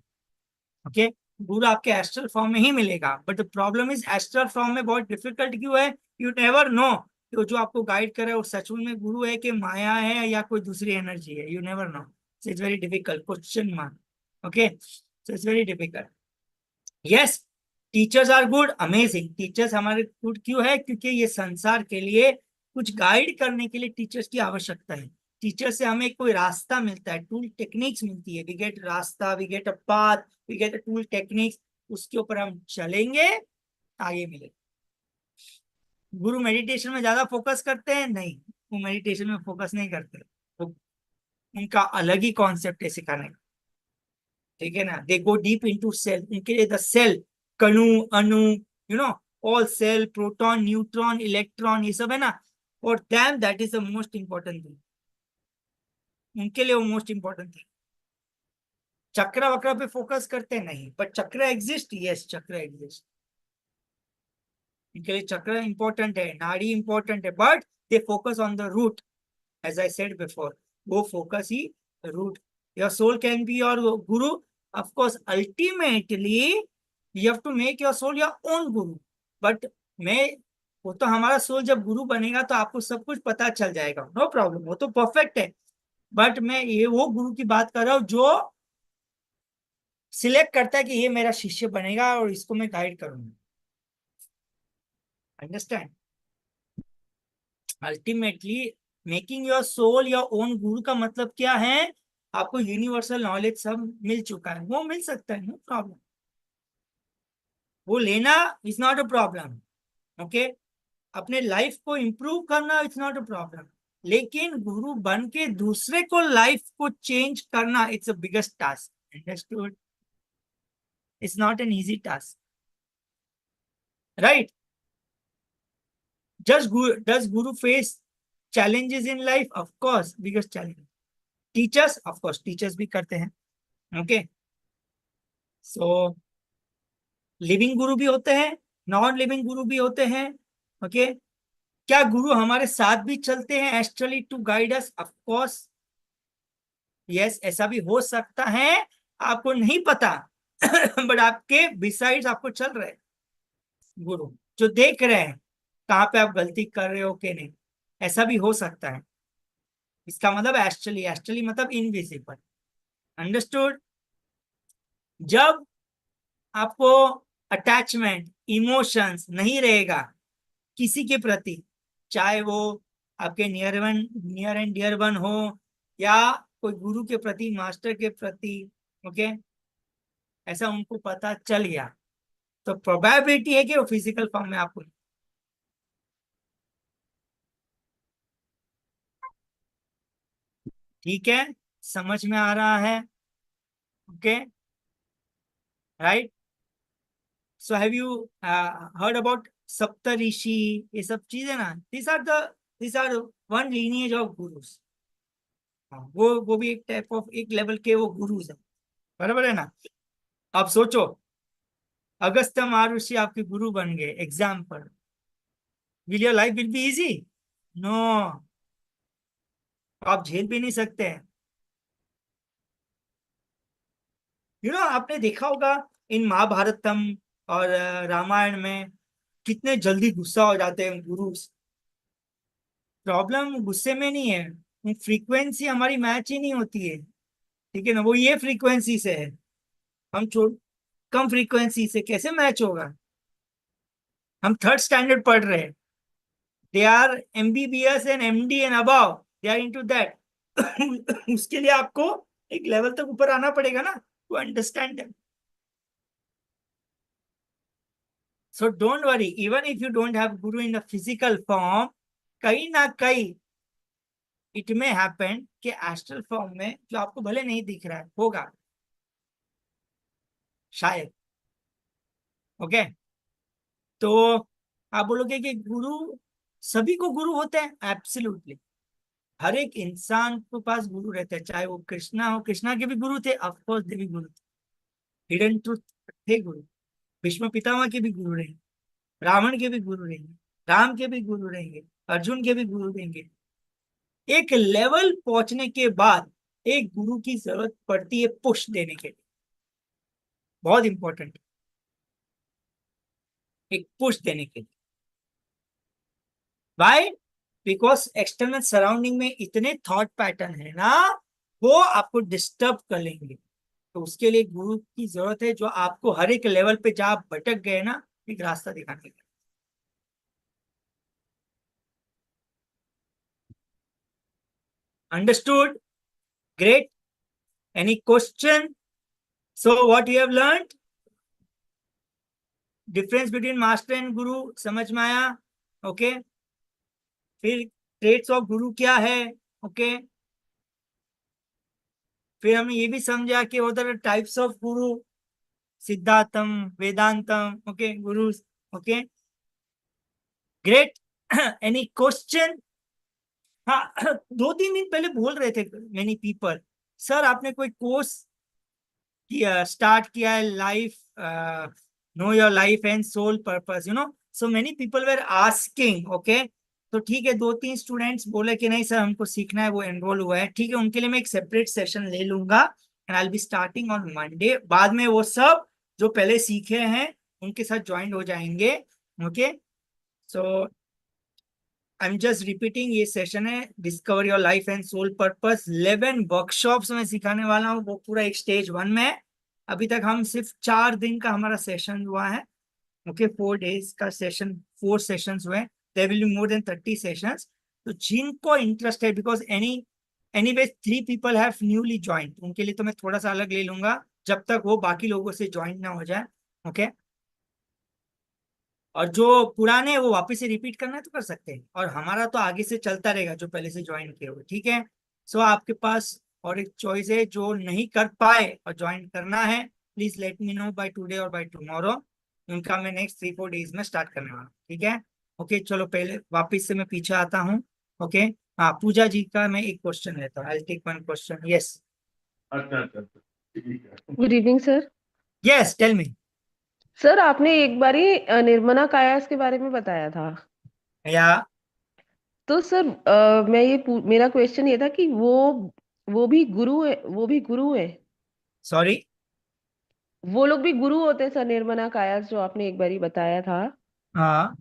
ओके, गुरु आपके एस्ट्रल फॉर्म में ही मिलेगा, but the problem is astral form में बहुत डिफिकल्ट क्यों है, यू नेवर नो कि जो आपको गाइड करे वो सच में गुरु है कि माया है या कोई दूसरी एनर्जी है, you never know. So it's very difficult question mark. Okay, so it's very difficult. Yes, teachers are good, amazing, teachers हमारे गुड क्यों है, क्योंकि ये संसार के लिए कुछ गाइड करने के लिए टीचर्स की आवश्यकता है। टीचर से हमें कोई रास्ता मिलता है, टूल टेक्निक्स मिलती है, we get rasta, we get a path, we get a tool techniques, उसके ऊपर हम चलेंगे, आगे मिलेगा। गुरु मेडिटेशन में ज्यादा फोकस करते हैं, नहीं, वो मेडिटेशन में फोकस नहीं करते, वो उनका अलग ही कॉन्सेप्ट है सिखाने का। ठीक है ना, they go deep into cell, उनके लिए the cell, kanu, anu, you know, all cell, proton, neutron, electron, ये सब है ना, for them that is the most important thing, उनके लिए वो मोस्ट इंपॉर्टेंट थिंग। चक्र वक्र पे फोकस करते नहीं, पर चक्र एग्जिस्ट, यस चक्र एग्जिस्ट, इनके लिए चक्र इंपॉर्टेंट है, नाड़ी इंपॉर्टेंट है, but they focus on the root, as I said before, वो फोकस ही root. Your soul can be your guru, of course ultimately you have to make your soul your own guru, but मैं, वो तो हमारा soul जब गुरु बनेगा तो आपको सब कुछ पता चल जाएगा, नो प्रॉब्लम, वो तो परफेक्ट है। बट मैं ये वो गुरु की बात कर रहा हूँ जो सिलेक्ट करता है कि ये मेरा शिष्य बनेगा और इसको मैं गाइड करूंगा। Understand, ultimately making your soul your own guru का मतलब क्या है, आपको यूनिवर्सल नॉलेज सब मिल चुका है, वो मिल सकता है, नो प्रॉब्लम, वो लेना is not a problem. Okay, अपने लाइफ को इंप्रूव करना इट्स नॉट अ प्रॉब्लम, लेकिन गुरु बन के दूसरे को लाइफ को चेंज करना it's a biggest task. Understood, it's not an easy task, right. Does Guru face challenges in life? Of course, biggest challenge. Teachers, of course, teachers भी करते हैं। ओके, सो लिविंग गुरु भी होते हैं, नॉन लिविंग गुरु भी होते हैं। ओके, क्या गुरु हमारे साथ भी चलते हैं astrally to guide us? Of course, yes, ऐसा भी हो सकता है, आपको नहीं पता बट आपके बिसाइड्स आपको चल रहे हैं गुरु, जो देख रहे हैं कहाँ पे आप गलती कर रहे हो कि नहीं, ऐसा भी हो सकता है। इसका मतलब एस्ट्रली, एस्ट्रली मतलब इनविजिबल। अंडरस्टूड, जब आपको अटैचमेंट, इमोशंस नहीं रहेगा किसी के प्रति, चाहे वो आपके नियर एंड डियर वन हो या कोई गुरु के प्रति, मास्टर के प्रति, ओके, ऐसा उनको पता चल गया, तो प्रोबेबिलिटी है कि वो फिजिकल फॉर्म में आपको, ठीक है, समझ में आ रहा है? Okay, right. So have you heard about Saptarishi, ये सब चीजें ना, this are one lineage of gurus. वो भी एक टाइप ऑफ, एक लेवल के वो गुरुज है, बराबर है ना। अब सोचो, अगस्त्य महर्षि आपके गुरु बन गए, example, will your life will be easy? No, आप झेल भी नहीं सकते हैं। आपने देखा होगा इन महाभारतम और रामायण में, कितने जल्दी गुस्सा हो जाते हैं गुरु। प्रॉब्लम गुस्से में नहीं है, फ्रीक्वेंसी हमारी मैच ही नहीं होती है। ठीक है ना, वो ये फ्रीक्वेंसी से है, हम छोड़ कम फ्रीक्वेंसी से कैसे मैच होगा। हम थर्ड स्टैंडर्ड पढ़ रहे हैं, they are MBBS and MD and above, they are into that. उसके लिए आपको एक लेवल तक ऊपर आना पड़ेगा ना, to understand them. So don't worry, even if you don't have guru in the physical form, कहीं ना कहीं इट मे हैपन कि एस्ट्रल फॉर्म में जो आपको भले नहीं दिख रहा है होगा शायद। ओके, तो आप बोलोगे कि गुरु, सभी को गुरु होते हैं? एब्सोल्युटली, हर एक इंसान के पास गुरु रहते हैं, चाहे वो कृष्णा हो, कृष्णा के भी गुरु थे, ऑफकोर्स दे भी गुरु थे, हिडन ट्रूथ थे गुरु। भीष्म पितामह के भी गुरु रहे, रावण के भी गुरु रहेंगे, राम के भी गुरु रहेंगे, अर्जुन के भी गुरु रहेंगे। एक लेवल पहुंचने के बाद एक गुरु की जरूरत पड़ती है पुश देने के लिए, बहुत इंपॉर्टेंट, एक पुश देने के लिए। वाई? बिकॉज एक्सटर्नल सराउंडिंग में इतने थॉट पैटर्न है ना, वो आपको डिस्टर्ब कर लेंगे। तो उसके लिए गुरु की जरूरत है, जो आपको हर एक लेवल पे जहां आप भटक गए ना, एक रास्ता दिखाने का। Understood? Great. Any question? So what you have learned, difference between master and गुरु समझ में आया? ओके, फिर ट्रेट्स ऑफ गुरु क्या है? ओके, फिर हमने ये भी समझा कि उधर types of Guru, सिद्धांतम, वेदांतम, okay, Guru. Okay, great. Any question? हाँ, 2-3 दिन पहले बोल रहे थे मेनी पीपल, सर आपने कोई कोर्स किया, स्टार्ट किया है, life know your life and soul purpose, so many people were asking. Okay, तो ठीक है, 2-3 स्टूडेंट्स बोले कि नहीं सर हमको सीखना है, वो एनरोल हुआ है, ठीक है, उनके लिए मैं एक सेपरेट सेशन ले लूंगा and I will be starting on Monday. बाद में वो सब जो पहले सीखे हैं उनके साथ ज्वाइन हो जाएंगे। Okay, so I am just repeating, ये सेशन है discover your life and soul purpose, 11 workshops में सिखाने वाला हूँ, वो पूरा एक स्टेज 1 में है। अभी तक हम सिर्फ 4 दिन का हमारा सेशन हुआ है। ओके, 4 डेज का सेशन, 4 सेशंस हुए, there will be more than 30 sessions. तो जिनको इंटरेस्ट है, because anyway 3 people have newly join, उनके लिए तो मैं थोड़ा सा अलग ले लूंगा जब तक वो बाकी लोगों से ज्वाइन ना हो जाए। ओके, और जो पुराने हैं वो वापस से रिपीट करना है तो कर सकते हैं, और हमारा तो आगे से चलता रहेगा जो पहले से ज्वाइन किए हुए। ठीक है, सो आपके पास और एक चॉइस है, जो नहीं कर पाए और ज्वाइन करना है, please let me know by today और बाय टुमारो, उनका मैं नेक्स्ट 3-4 डेज में स्टार्ट करने वाला हूँ। ठीक है, ओके, चलो पहले वापिस से मैं पीछे आता हूँ। ओके, हाँ, पूजा जी का मैं एक क्वेश्चन लेता हूँ, आई टेक 1 क्वेश्चन। यस, अच्छा अच्छा अच्छा, ठीक है। Good evening sir. Yes, tell me. Sir आपने एक बारी निर्मला कायास के बारे में बताया था। या, तो सर मैं मेरा क्वेश्चन ये था कि वो भी गुरु है, वो भी गुरु है? सॉरी। वो लोग भी गुरु होते हैं सर? निर्मला कायास जो आपने एक बारी बताया था, हाँ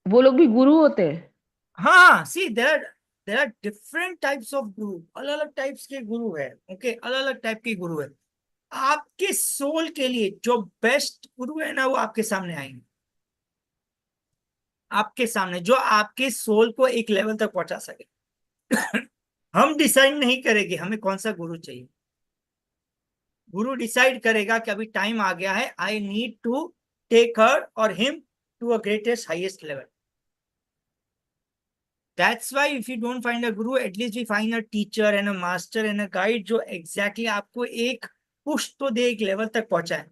वो लोग भी गुरु होते हैं? हाँ, see there are different types of guru, अलग अलग टाइप्स के गुरु है। ओके, अलग अलग टाइप के गुरु है। आपके सोल के लिए जो बेस्ट गुरु है ना, वो आपके सामने आएंगे, आपके सामने, जो आपके सोल को एक लेवल तक पहुंचा सके। हम डिसाइड नहीं करेंगे हमें कौन सा गुरु चाहिए, गुरु डिसाइड करेगा कि अभी टाइम आ गया है, I need to take her और him to a greatest highest level. That's why if you don't find a guru, at least we find a teacher and a master and a guide जो exactly आपको एक push तो दे, एक level तक पहुंचाए।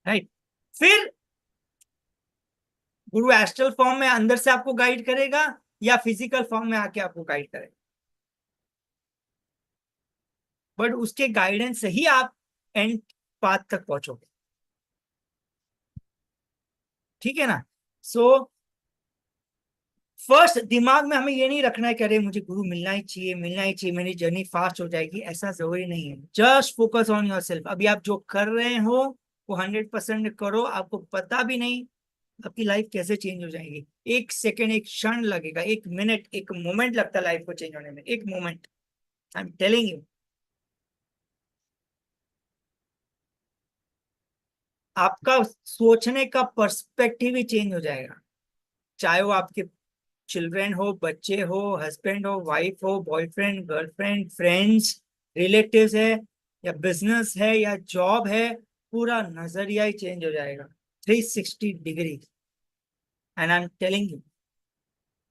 Right, फिर गुरु astral form में अंदर से आपको गाइड करेगा या फिजिकल फॉर्म में आके आपको गाइड करेगा, बट उसके गाइडेंस से ही आप एंड पाथ तक पहुंचोगे। ठीक है ना? सो फर्स्ट दिमाग में हमें ये नहीं रखना है कि अरे मुझे गुरु मिलना ही चाहिए, मिलना ही चाहिए, मेरी जर्नी फास्ट हो जाएगी, ऐसा जरूरी नहीं है। Just focus on your self. अभी आप जो कर रहे हो वो 100% करो, आपको पता भी नहीं आपकी लाइफ कैसे चेंज हो जाएगी। एक सेकंड, एक क्षण लगेगा, एक मिनट, एक मोमेंट लगता है लाइफ को चेंज होने में, एक moment. I am telling you, आपका सोचने का पर्सपेक्टिव ही चेंज हो जाएगा। चाहे वो आपके चिल्ड्रन हो, बच्चे हो, हस्बैंड हो, वाइफ हो, बॉयफ्रेंड, गर्लफ्रेंड, फ्रेंड्स, रिलेटिव्स है, या बिजनेस है, या जॉब है, पूरा नजरिया ही चेंज हो जाएगा 360 degree. And I am telling you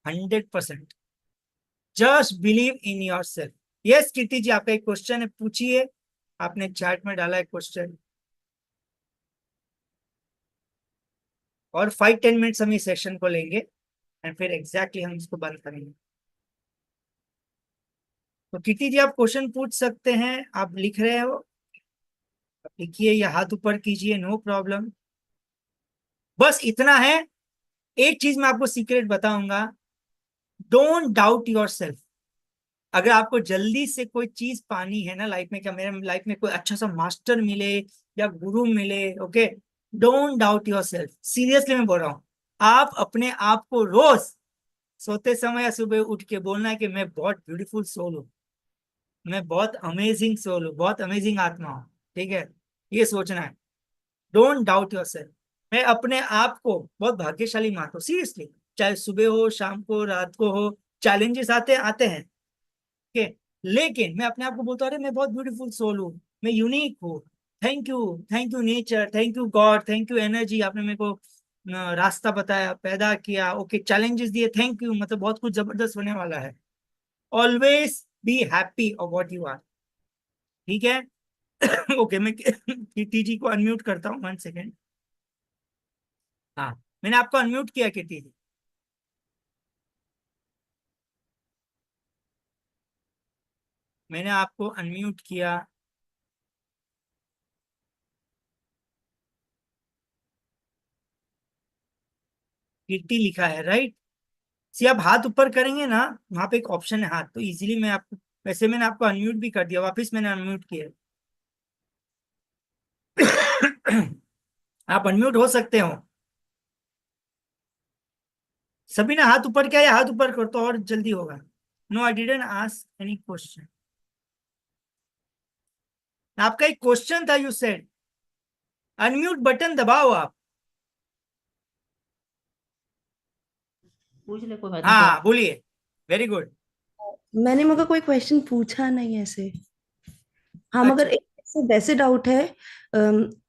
100%, just believe in yourself. Yes Kirti ji, आपका एक क्वेश्चन है, पूछिए। आपने चैट में डाला है क्वेश्चन। और 5-10 मिनट्स हम इस सेशन को लेंगे एंड फिर एग्जैक्टली हम इसको बंद करेंगे। तो कीर्ति जी, आप क्वेश्चन पूछ सकते हैं। आप लिख रहे हो, आप लिखिए या हाथ ऊपर कीजिए, नो प्रॉब्लम। बस इतना है। एक चीज मैं आपको सीक्रेट बताऊंगा, डोंट डाउट योर सेल्फ। अगर आपको जल्दी से कोई चीज पानी है ना लाइफ में, क्या मेरे लाइफ में कोई अच्छा सा मास्टर मिले या गुरु मिले, okay, don't doubt your self. Seriously मैं बोल रहा हूँ। आप अपने आप को रोज सोते समय या सुबह उठ के बोलना है कि मैं बहुत ब्यूटीफुल सोल हूँ, मैं बहुत अमेजिंग सोल हूँ, बहुत अमेजिंग आत्मा हूँ। ठीक है, ये सोचना है। Don't doubt your self. मैं अपने आप को बहुत भाग्यशाली मानता हूँ, सीरियसली। चाहे सुबह हो, शाम को, रात को हो, चैलेंजेस आते आते हैं, ओके, लेकिन मैं अपने आप को बोलता हूँ, अरे मैं बहुत ब्यूटीफुल सोल हूँ, मैं यूनिक हूँ। Thank you, thank you nature, thank you God, thank you energy, आपने मेरे को रास्ता बताया, पैदा किया, ओके, चैलेंजेस दिए, थैंक यू। मतलब बहुत कुछ जबरदस्त होने वाला है। Always be happy of what you are. ठीक है। ओके, मैं कीर्ति जी को अनम्यूट करता हूँ, 1 सेकेंड। हाँ, मैंने आपको अनम्यूट किया कीर्ति जी। मैंने आपको अनम्यूट किया। कीर्ति लिखा है, राइट। सी आप हाथ ऊपर करेंगे ना, वहां पे एक ऑप्शन है हाथ, तो इजीली मैं आपको, वैसे मैंने आपको अनम्यूट भी कर दिया, वापस मैंने अनम्यूट किया। आप अनम्यूट हो सकते हो। सभी ने हाथ ऊपर किया, या हाथ ऊपर कर तो और जल्दी होगा। No, I didn't ask any question. आपका एक क्वेश्चन था, यू सेड। अनम्यूट बटन दबाओ आप। पूछ ले, कोई बात नहीं, कोई हाँ, बोलिए। Very good. मैंने मगर कोई क्वेश्चन पूछा नहीं ऐसे। हाँ, मगर अच्छा, एक ऐसे वैसे डाउट है।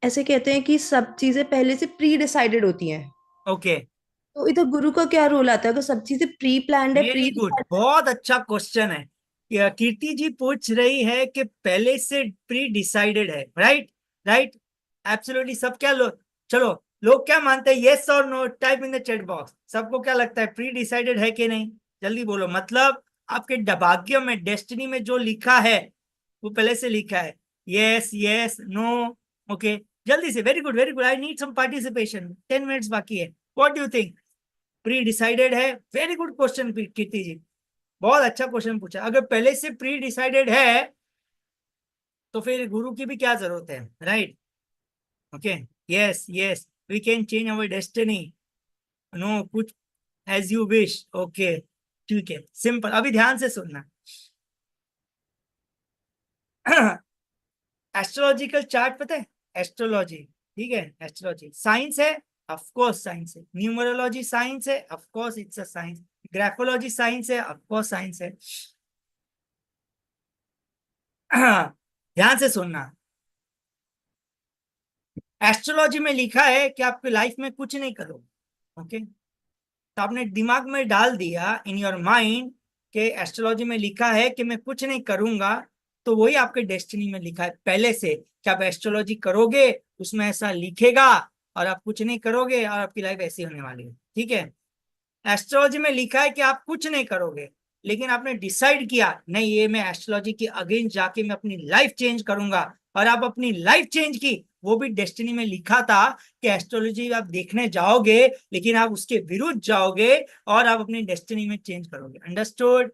ऐसे कहते हैं कि सब चीजें पहले से प्री डिसाइडेड होती हैं, ओके, तो इधर गुरु का क्या रोल आता है? अगर सब चीजें प्री प्लान्ड है, वेरी प्री गुड, डिसाइडेड। बहुत अच्छा क्वेश्चन है। कीर्ति जी पूछ रही है कि पहले से प्री डिसाइडेड है, राइट। Right, absolutely. सब क्या लोग, चलो, लोग क्या मानते हैं, येस और no, type in the chat box. सबको क्या लगता है, प्री डिसाइडेड है कि नहीं? जल्दी बोलो। मतलब आपके भाग्य में, डेस्टिनी में जो लिखा है वो पहले से लिखा है। यस, यस, नो, ओके, जल्दी से। Very good, very good. I need some participation, 10 minutes बाकी है। What do you think, predecided है? Very good question Kirti ji, बहुत अच्छा क्वेश्चन पूछा। अगर पहले से प्री डिसाइडेड है तो फिर गुरु की भी क्या जरूरत है, right. Okay, yes, yes, we can change our destiny. No, कुछ एज यू विश, ओके, ठीक है, सिंपल। अभी ध्यान से सुनना। एस्ट्रोलॉजिकल चार्ट पता है? एस्ट्रोलॉजी, ठीक है, एस्ट्रोलॉजी साइंस है, ऑफ कोर्स साइंस है। न्यूमरोलॉजी साइंस है, of course it's a science. Graphology science है, ऑफ कोर्स साइंस है। ध्यान से सुनना। एस्ट्रोलॉजी में लिखा है कि आपकी लाइफ में कुछ नहीं करो, ओके। तो आपने दिमाग में डाल दिया, इन योर माइंड, कि एस्ट्रोलॉजी में लिखा है कि मैं कुछ नहीं करूंगा, तो वही आपके डेस्टिनी में लिखा है पहले से कि आप एस्ट्रोलॉजी करोगे, उसमें ऐसा लिखेगा, और आप कुछ नहीं करोगे और आपकी लाइफ ऐसी होने वाली है। ठीक है, एस्ट्रोलॉजी में लिखा है कि आप कुछ नहीं करोगे, लेकिन आपने डिसाइड किया, नहीं, ये मैं एस्ट्रोलॉजी के अगेंस्ट जाके मैं अपनी लाइफ चेंज करूंगा, और आप अपनी लाइफ चेंज की। वो भी डेस्टिनी में लिखा था कि एस्ट्रोलॉजी आप देखने जाओगे, लेकिन आप उसके विरुद्ध जाओगे और आप अपनी डेस्टिनी में चेंज करोगे। अंडरस्टूड?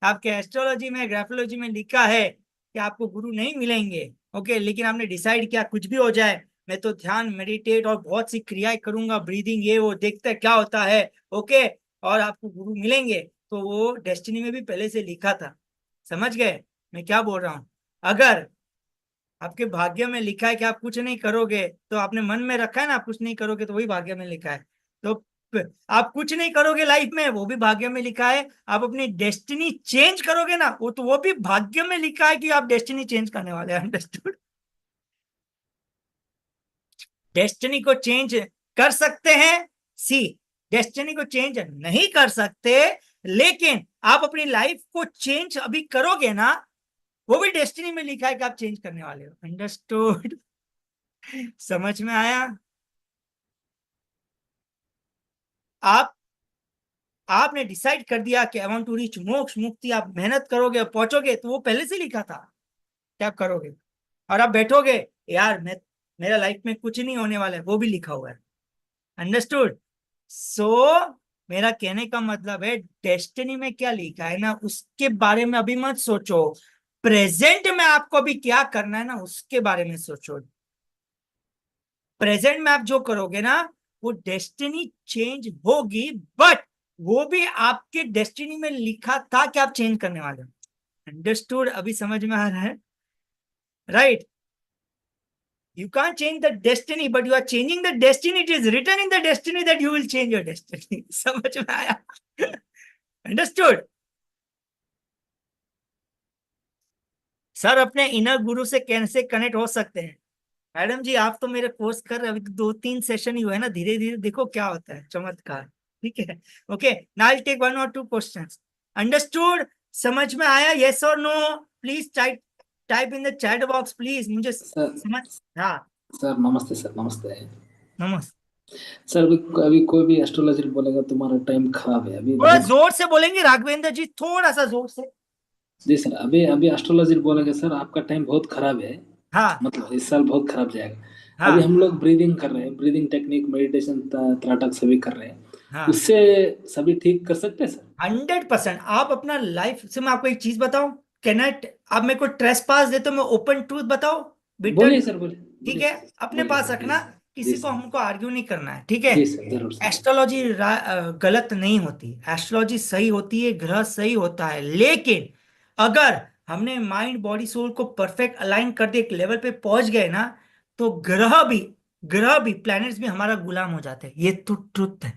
आपके एस्ट्रोलॉजी में, ग्राफोलॉजी में लिखा है कि आपको गुरु नहीं मिलेंगे, ओके, लेकिन आपने डिसाइड किया कुछ भी हो जाए, मैं तो ध्यान मेडिटेट और बहुत सी क्रियाएं करूंगा, ब्रीदिंग ये वो, देखते हैं क्या होता है। ओके, और आपको गुरु मिलेंगे। तो वो डेस्टिनी में भी पहले से लिखा था। समझ गए मैं क्या बोल रहा हूँ? अगर आपके भाग्य में लिखा है कि आप कुछ नहीं करोगे, तो आपने मन में रखा है ना आप कुछ नहीं करोगे, तो वही भाग्य में लिखा है। तो आप कुछ नहीं करोगे लाइफ में, वो भी भाग्य में लिखा है। आप अपनी डेस्टिनी चेंज करोगे ना, वो भी भाग्य में लिखा है कि आप डेस्टिनी चेंज करने वाले हैं। अंडरस्टूड? डेस्टिनी को चेंज कर सकते हैं, सी, डेस्टिनी को चेंज नहीं कर सकते, लेकिन आप अपनी लाइफ को चेंज अभी करोगे ना, वो भी डेस्टिनी में लिखा है कि आप चेंज करने वाले हो। अंडरस्टूड? समझ में आया? आप आपने डिसाइड कर दिया कि आई वांट टू रीच मोक्ष मुक्ति, आप मेहनत करोगे पहुंचोगे, तो वो पहले से लिखा था क्या करोगे। और आप बैठोगे, यार मैं, मेरा लाइफ में कुछ नहीं होने वाला है, वो भी लिखा हुआ है। अंडरस्टूड? सो मेरा कहने का मतलब है, डेस्टिनी में क्या लिखा है ना, उसके बारे में अभी मत सोचो। प्रेजेंट में आपको अभी क्या करना है ना, उसके बारे में सोचो। प्रेजेंट में आप जो करोगे ना, वो डेस्टिनी चेंज होगी, बट वो भी आपके डेस्टिनी में लिखा था कि आप चेंज करने वाले हो। अंडरस्टूड? अभी समझ में आ रहा है? Right? You can't change the destiny, but you are changing the destiny. It is written in the destiny that you will change your destiny. समझ में आया? Understood? सर अपने इनर गुरु से कैसे कनेक्ट हो सकते हैं? मैडम जी आप तो मेरे कोर्स कर रहे हैं, अभी तो 2-3 सेशन ही हुए ना, धीरे धीरे देखो क्या होता है, चमत्कार। ठीक है? Okay, now I take 1 or 2 questions. Understood? समझ में आया? यस और no? Please type type in the chat box please, मुझे सर समझ। हाँ, सर नमस्ते सर, नमस्ते। नमस्ते। सर अभी अभी कोई भी एस्ट्रोलॉजर बोलेगा तुम्हारा टाइम खराब है अभी थोड़ा बहुत। जोर से बोलेंगे राघवेंद्र जी, थोड़ा सा जोर से। जी सर, अभी अभी एस्ट्रोलॉजर बोलेगा सर आपका टाइम बहुत खराब है, हाँ मतलब इस साल बहुत खराब जाएगा। अभी हाँ हम लोग ब्रीदिंग कर रहे हैं, ब्रीदिंग टेक्निक, मेडिटेशन, त्राटक सभी कर रहे हैं, हाँ, उससे सभी ठीक कर सकते हैं सर? 100%। आप अपना लाइफ से, मैं आपको एक चीज बताऊं, कैनेट, आप मेरे को ट्रेस पास देते हो, मैं ओपन ट्रूथ बताओ, बिटर, बोलिए सर, बोलिए ठीक बोलिए है? सर, अपने बोलिए पास सर, रखना, जी किसी को सर, हमको आर्ग्यू नहीं करना है, ठीक है? जी सर, जरूर सर। एस्ट्रोलॉजी गलत नहीं होती, एस्ट्रोलॉजी सही होती है, ग्रह सही होता है, लेकिन अगर हमने माइंड बॉडी सोल को परफेक्ट अलाइन कर दिए, एक लेवल पे पहुंच गए ना, तो ग्रह भी प्लैनेट्स भी हमारा गुलाम हो जाते हैं। ये तो ट्रुथ है,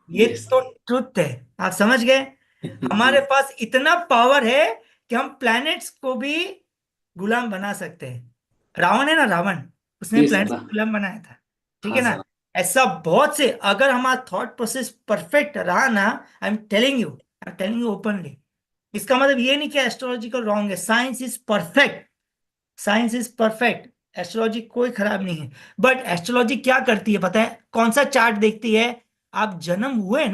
ये जी तो सर। ट्रुथ है। आप समझ गए? जी हमारे पास इतना पावर है कि हम प्लैनेट्स को भी गुलाम बना सकते हैं। रावण है ना, रावण, उसने जी प्लैनेट्स सर। को गुलाम बनाया था। ठीक हाँ है ना? सर। ऐसा बहुत से, अगर हमारा थॉट प्रोसेस परफेक्ट रहा ना, आई एम टेलिंग यू ओपनली, इसका मतलब ये नहीं कि एस्ट्रोलॉजिकल रॉन्ग है, science is perfect, science is perfect, astrology कोई खराब नहीं है। बट एस्ट्रोलॉजी क्या करती है पता है? कौन सा चार्ट देखती है? आप जन्म हुए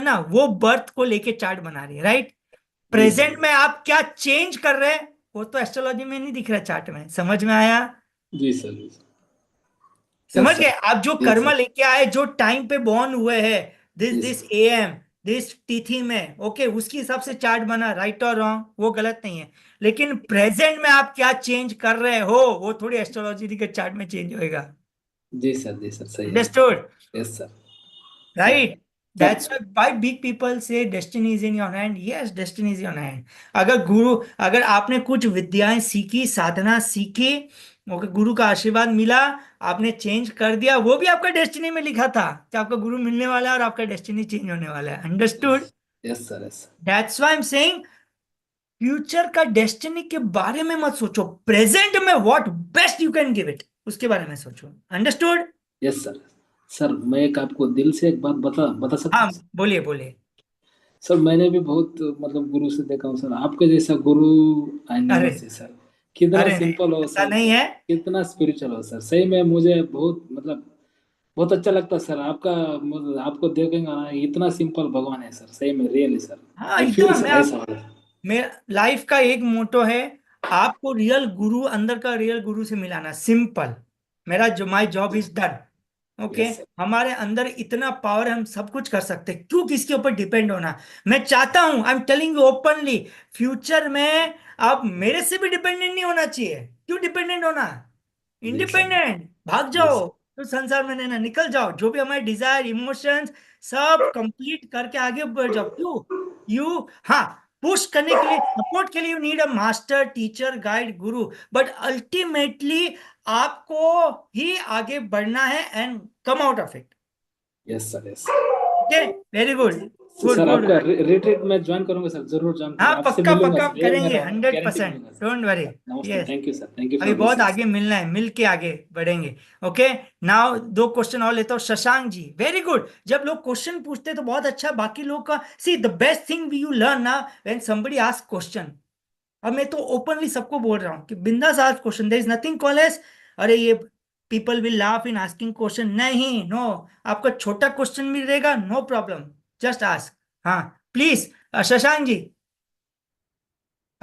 ना, वो बर्थ को लेके चार्ट बना रही है, राइट? जी सर। प्रेजेंट में आप क्या चेंज कर रहे हैं, वो तो एस्ट्रोलॉजी में नहीं दिख रहा चार्ट में। समझ में आया? जी सर। जी सर। समझ यस गए? सर। आप जो यस कर्मा सर। लेके आए, जो टाइम पे बॉर्न हुए हैं, दिस जी दिस सर। एएम, दिस तिथि में, ओके, उसके हिसाब से चार्ट बना, राइट और रॉन्ग, वो गलत नहीं है। लेकिन प्रेजेंट में आप क्या चेंज कर रहे हो, वो थोड़ी एस्ट्रोलॉजी के चार्ट में चेंज होएगा। जी सर। जी सर, सही है। Understood? Yes sir. Sir. Right? Sir. That's why big people say destiny is in your hand. Yes, destiny is in your hand. अगर आपने कुछ विद्याएं सीखी, साधना सीखी, ओके, गुरु का आशीर्वाद मिला, आपने चेंज कर दिया, वो भी आपका डेस्टिनी में लिखा था कि आपका गुरु मिलने वाला है और आपका डेस्टिनी चेंज होने वाला है। Yes. Understood? Yes sir. Yes sir. That's why I am saying, future का डेस्टिनी के बारे में मत सोचो, प्रेजेंट में what best you can give it, उसके बारे में सोचो। अंडरस्टूड? Yes sir. सर मैं एक आपको दिल से एक बात बता बता सकता हाँ, हूँ सर? बोलिए बोलिए। सर मैंने भी बहुत मतलब गुरु से देखा हूँ सर, आपके जैसा गुरु आई अरे, नेवर सी सर। कितना अरे नहीं, सिंपल हो ऐसा सर, नहीं है। कितना स्पिरिचुअल हो सर, सही में मुझे बहुत मतलब बहुत अच्छा लगता है सर आपका, मतलब आपको देखेंगे ना, इतना सिंपल भगवान है सर, सही में रियली सर। हाँ, आई फील इतना सर ऐसा वाला। मेरा लाइफ का एक मोटो है, आपको रियल गुरु, अंदर का रियल गुरु से मिलाना, सिंपल। मेरा जो my job is done. Okay, yes sir. हमारे अंदर इतना पावर है, हम सब कुछ कर सकते हैं, क्यों किसके ऊपर डिपेंड होना? मैं चाहता हूं, आई am telling you openly, future में आप मेरे से भी डिपेंडेंट नहीं होना चाहिए। क्यों डिपेंडेंट होना? इंडिपेंडेंट, भाग जी जाओ, सर। तो संसार में ना निकल जाओ, जो भी हमारे डिजायर इमोशंस सब कंप्लीट करके आगे बढ़ जाओ। क्यों? यू, हाँ, पुश करने के लिए, सपोर्ट के लिए you need a master, teacher, guide, Guru, but ultimately आपको ही आगे बढ़ना है and come out of it. Yes sir, yes. Okay, very good, good sir good. आपका रिट्रीट में ज्वाइन करूंगा सर, जरूर ज्वाइन हाँ, करूंगा, आपसे पक्का मिलूंगा पक्का सर, ये करेंगे, मेरा 100%। गारंटी मिलूंगा सर। Don't worry. नमस्ते, yes, thank you sir, thank you अभी फॉर बहुत ब्लेसिंग आगे मिलना है, मिल के आगे बढ़ेंगे। ओके, नाउ दो क्वेश्चन और लेता हूँ। Shashank ji, very good. जब लोग क्वेश्चन पूछते हैं तो बहुत अच्छा, बाकी लोग का, see the best thing we you learn ना व्हेन समबडी आस्क क्वेश्चन। अब मैं तो ओपनली सबको बोल रहा हूँ कि बिंदास ask question, there is nothing call as अरे ये people will laugh in asking question, नहीं, नो। आपका छोटा क्वेश्चन भी रहेगा, नो प्रॉब्लम, जस्ट आस्क। हाँ, प्लीज। शशांक जी,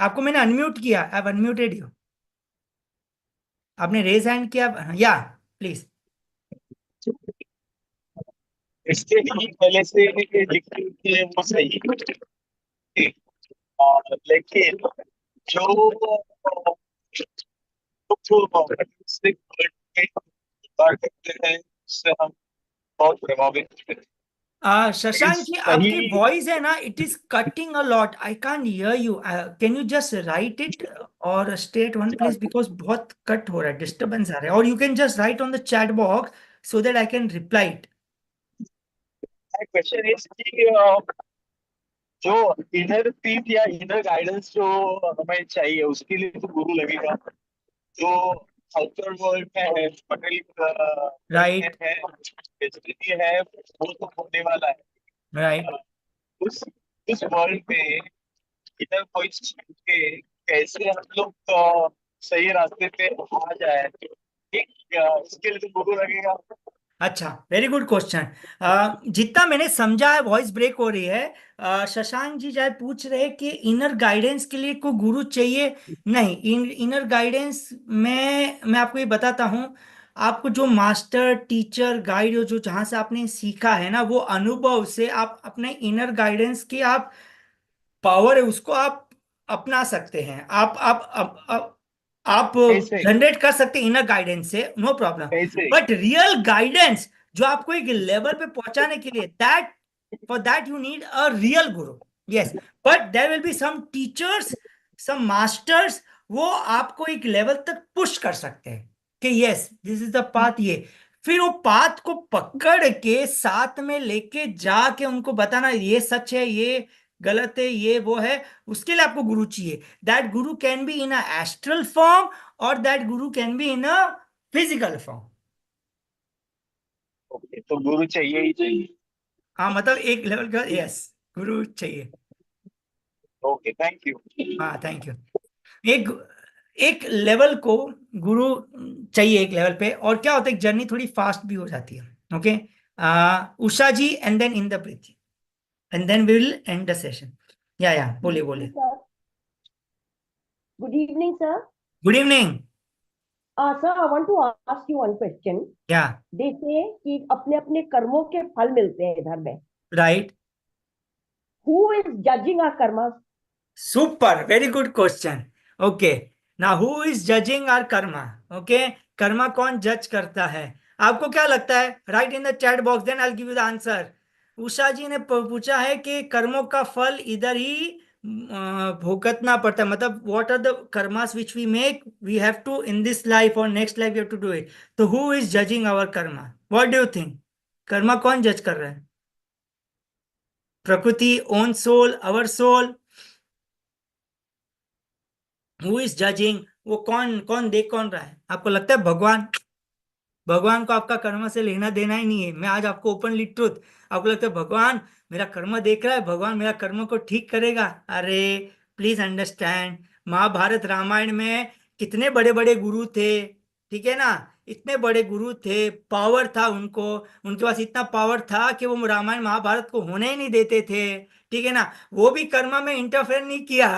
आपको मैंने अनम्यूट किया, आई अनम्यूटेड यू। आपने रेज हैंड किया, या प्लीज। इसके लिए पहले से लिख के वो सही है। और लेकिन जो artistic world में बात करते हैं उससे हम बहुत प्रभावित होते हैं। शशांक जी, आपकी सही वॉइस है ना, it is cutting a lot, I can't hear you. Can you just right it और स्टेट वन प्लेस, बिकॉज बहुत कट हो रहा है, डिस्टर्बेंस आ रहा है। और you can just right on the chat box so that I can reply it. Question is कि जो इनर पीस या इनर गाइडेंस जो हमें चाहिए उसके लिए तो गुरु लगेगा। जो आउटर वर्ल्ड में है, राइट, है, हिस्ट्री है, वो तो होने वाला राइट। है। उस उस वर्ल्ड में इनर वॉइस के कैसे हम लोग सही रास्ते पे आ जाए, इसके लिए तो गुरु लगेगा। अच्छा, वेरी गुड क्वेश्चन। जितना मैंने समझा है, वॉइस ब्रेक हो रही है। शशांक जी शायद पूछ रहे हैं कि इनर गाइडेंस के लिए कोई गुरु चाहिए। नहीं, इनर गाइडेंस में मैं आपको ये बताता हूँ, आपको जो मास्टर, टीचर, गाइड, जो जहाँ से आपने सीखा है ना, वो अनुभव से आप अपने इनर गाइडेंस की आप पावर है उसको आप अपना सकते हैं। आप कैसे जनरेट कर सकते हैं इनर गाइडेंस से, नो प्रॉब्लम। कैसे बट रियल गाइडेंस जो आपको एक लेवल पे पहुंचाने के लिए, that for that you need a real guru. Yes, but there will be some teachers, some masters, वो आपको एक लेवल तक पुश कर सकते हैं कि yes this is the path. ये फिर वो पाथ को पकड़ के साथ में लेके जाके उनको बताना ये सच है, ये गलत है, ये वो है, उसके लिए आपको गुरु चाहिए। That Guru can be in a astral form और that Guru can be in a physical form. Okay, तो गुरु चाहिए ही चाहिए। हाँ, मतलब एक लेवल का, यस, गुरु चाहिए। Okay, thank you. हाँ, थैंक यू। एक एक लेवल को गुरु चाहिए, एक लेवल पे, और क्या होता है, जर्नी थोड़ी फास्ट भी हो जाती है। Okay, Usha ji and then Indrapreet ji, and then we will end the session. या बोलिए बोलिए। Good evening, sir. Good evening. Sir, I want to ask you one question. या, They say कि अपने अपने कर्मों के फल मिलते हैं इधर में. Right, Who is judging our karmas? Super, very good question. Okay, now who is judging our karma? Okay, karma कौन जज करता है? आपको क्या लगता है? Write in the chat box, then I will give you the answer. Usha ji ने पूछा है कि कर्मों का फल इधर ही भुगतना पड़ता है, मतलब what are the karmas which we make, we have to in this life और next life we have to do it. तो who is judging our karma? What do you think? Karma कौन जज कर रहा है? प्रकृति, own soul, our soul? Who is judging? वो कौन कौन देख कौन रहा है? आपको लगता है भगवान? भगवान को आपका कर्म से लेना देना ही नहीं है। मैं आज आपको ओपनली ट्रुथ, आपको लगता है भगवान मेरा कर्म देख रहा है, भगवान मेरा कर्म को ठीक करेगा? अरे प्लीज अंडरस्टैंड, महाभारत रामायण में कितने बड़े बड़े गुरु थे, ठीक है ना, इतने बड़े गुरु थे, पावर था उनको, उनके पास इतना पावर था कि वो रामायण महाभारत को होने ही नहीं देते थे, ठीक है ना, वो भी कर्म में इंटरफेयर नहीं किया।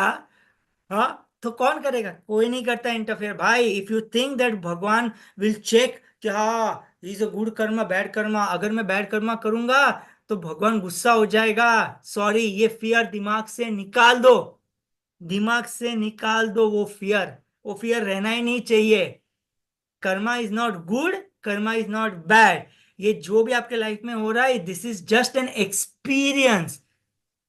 हाँ, तो कौन करेगा? कोई नहीं करता इंटरफेयर भाई। इफ यू थिंक दैट भगवान विल चेक कि हाँ is a good Karma, bad Karma, अगर मैं बैड कर्मा करूंगा तो भगवान गुस्सा हो जाएगा, सॉरी, ये फियर दिमाग से निकाल दो, दिमाग से निकाल दो वो फियर, वो फियर रहना ही नहीं चाहिए। Karma is not good, Karma is not bad. ये जो भी आपके लाइफ में हो रहा है, this is just an experience.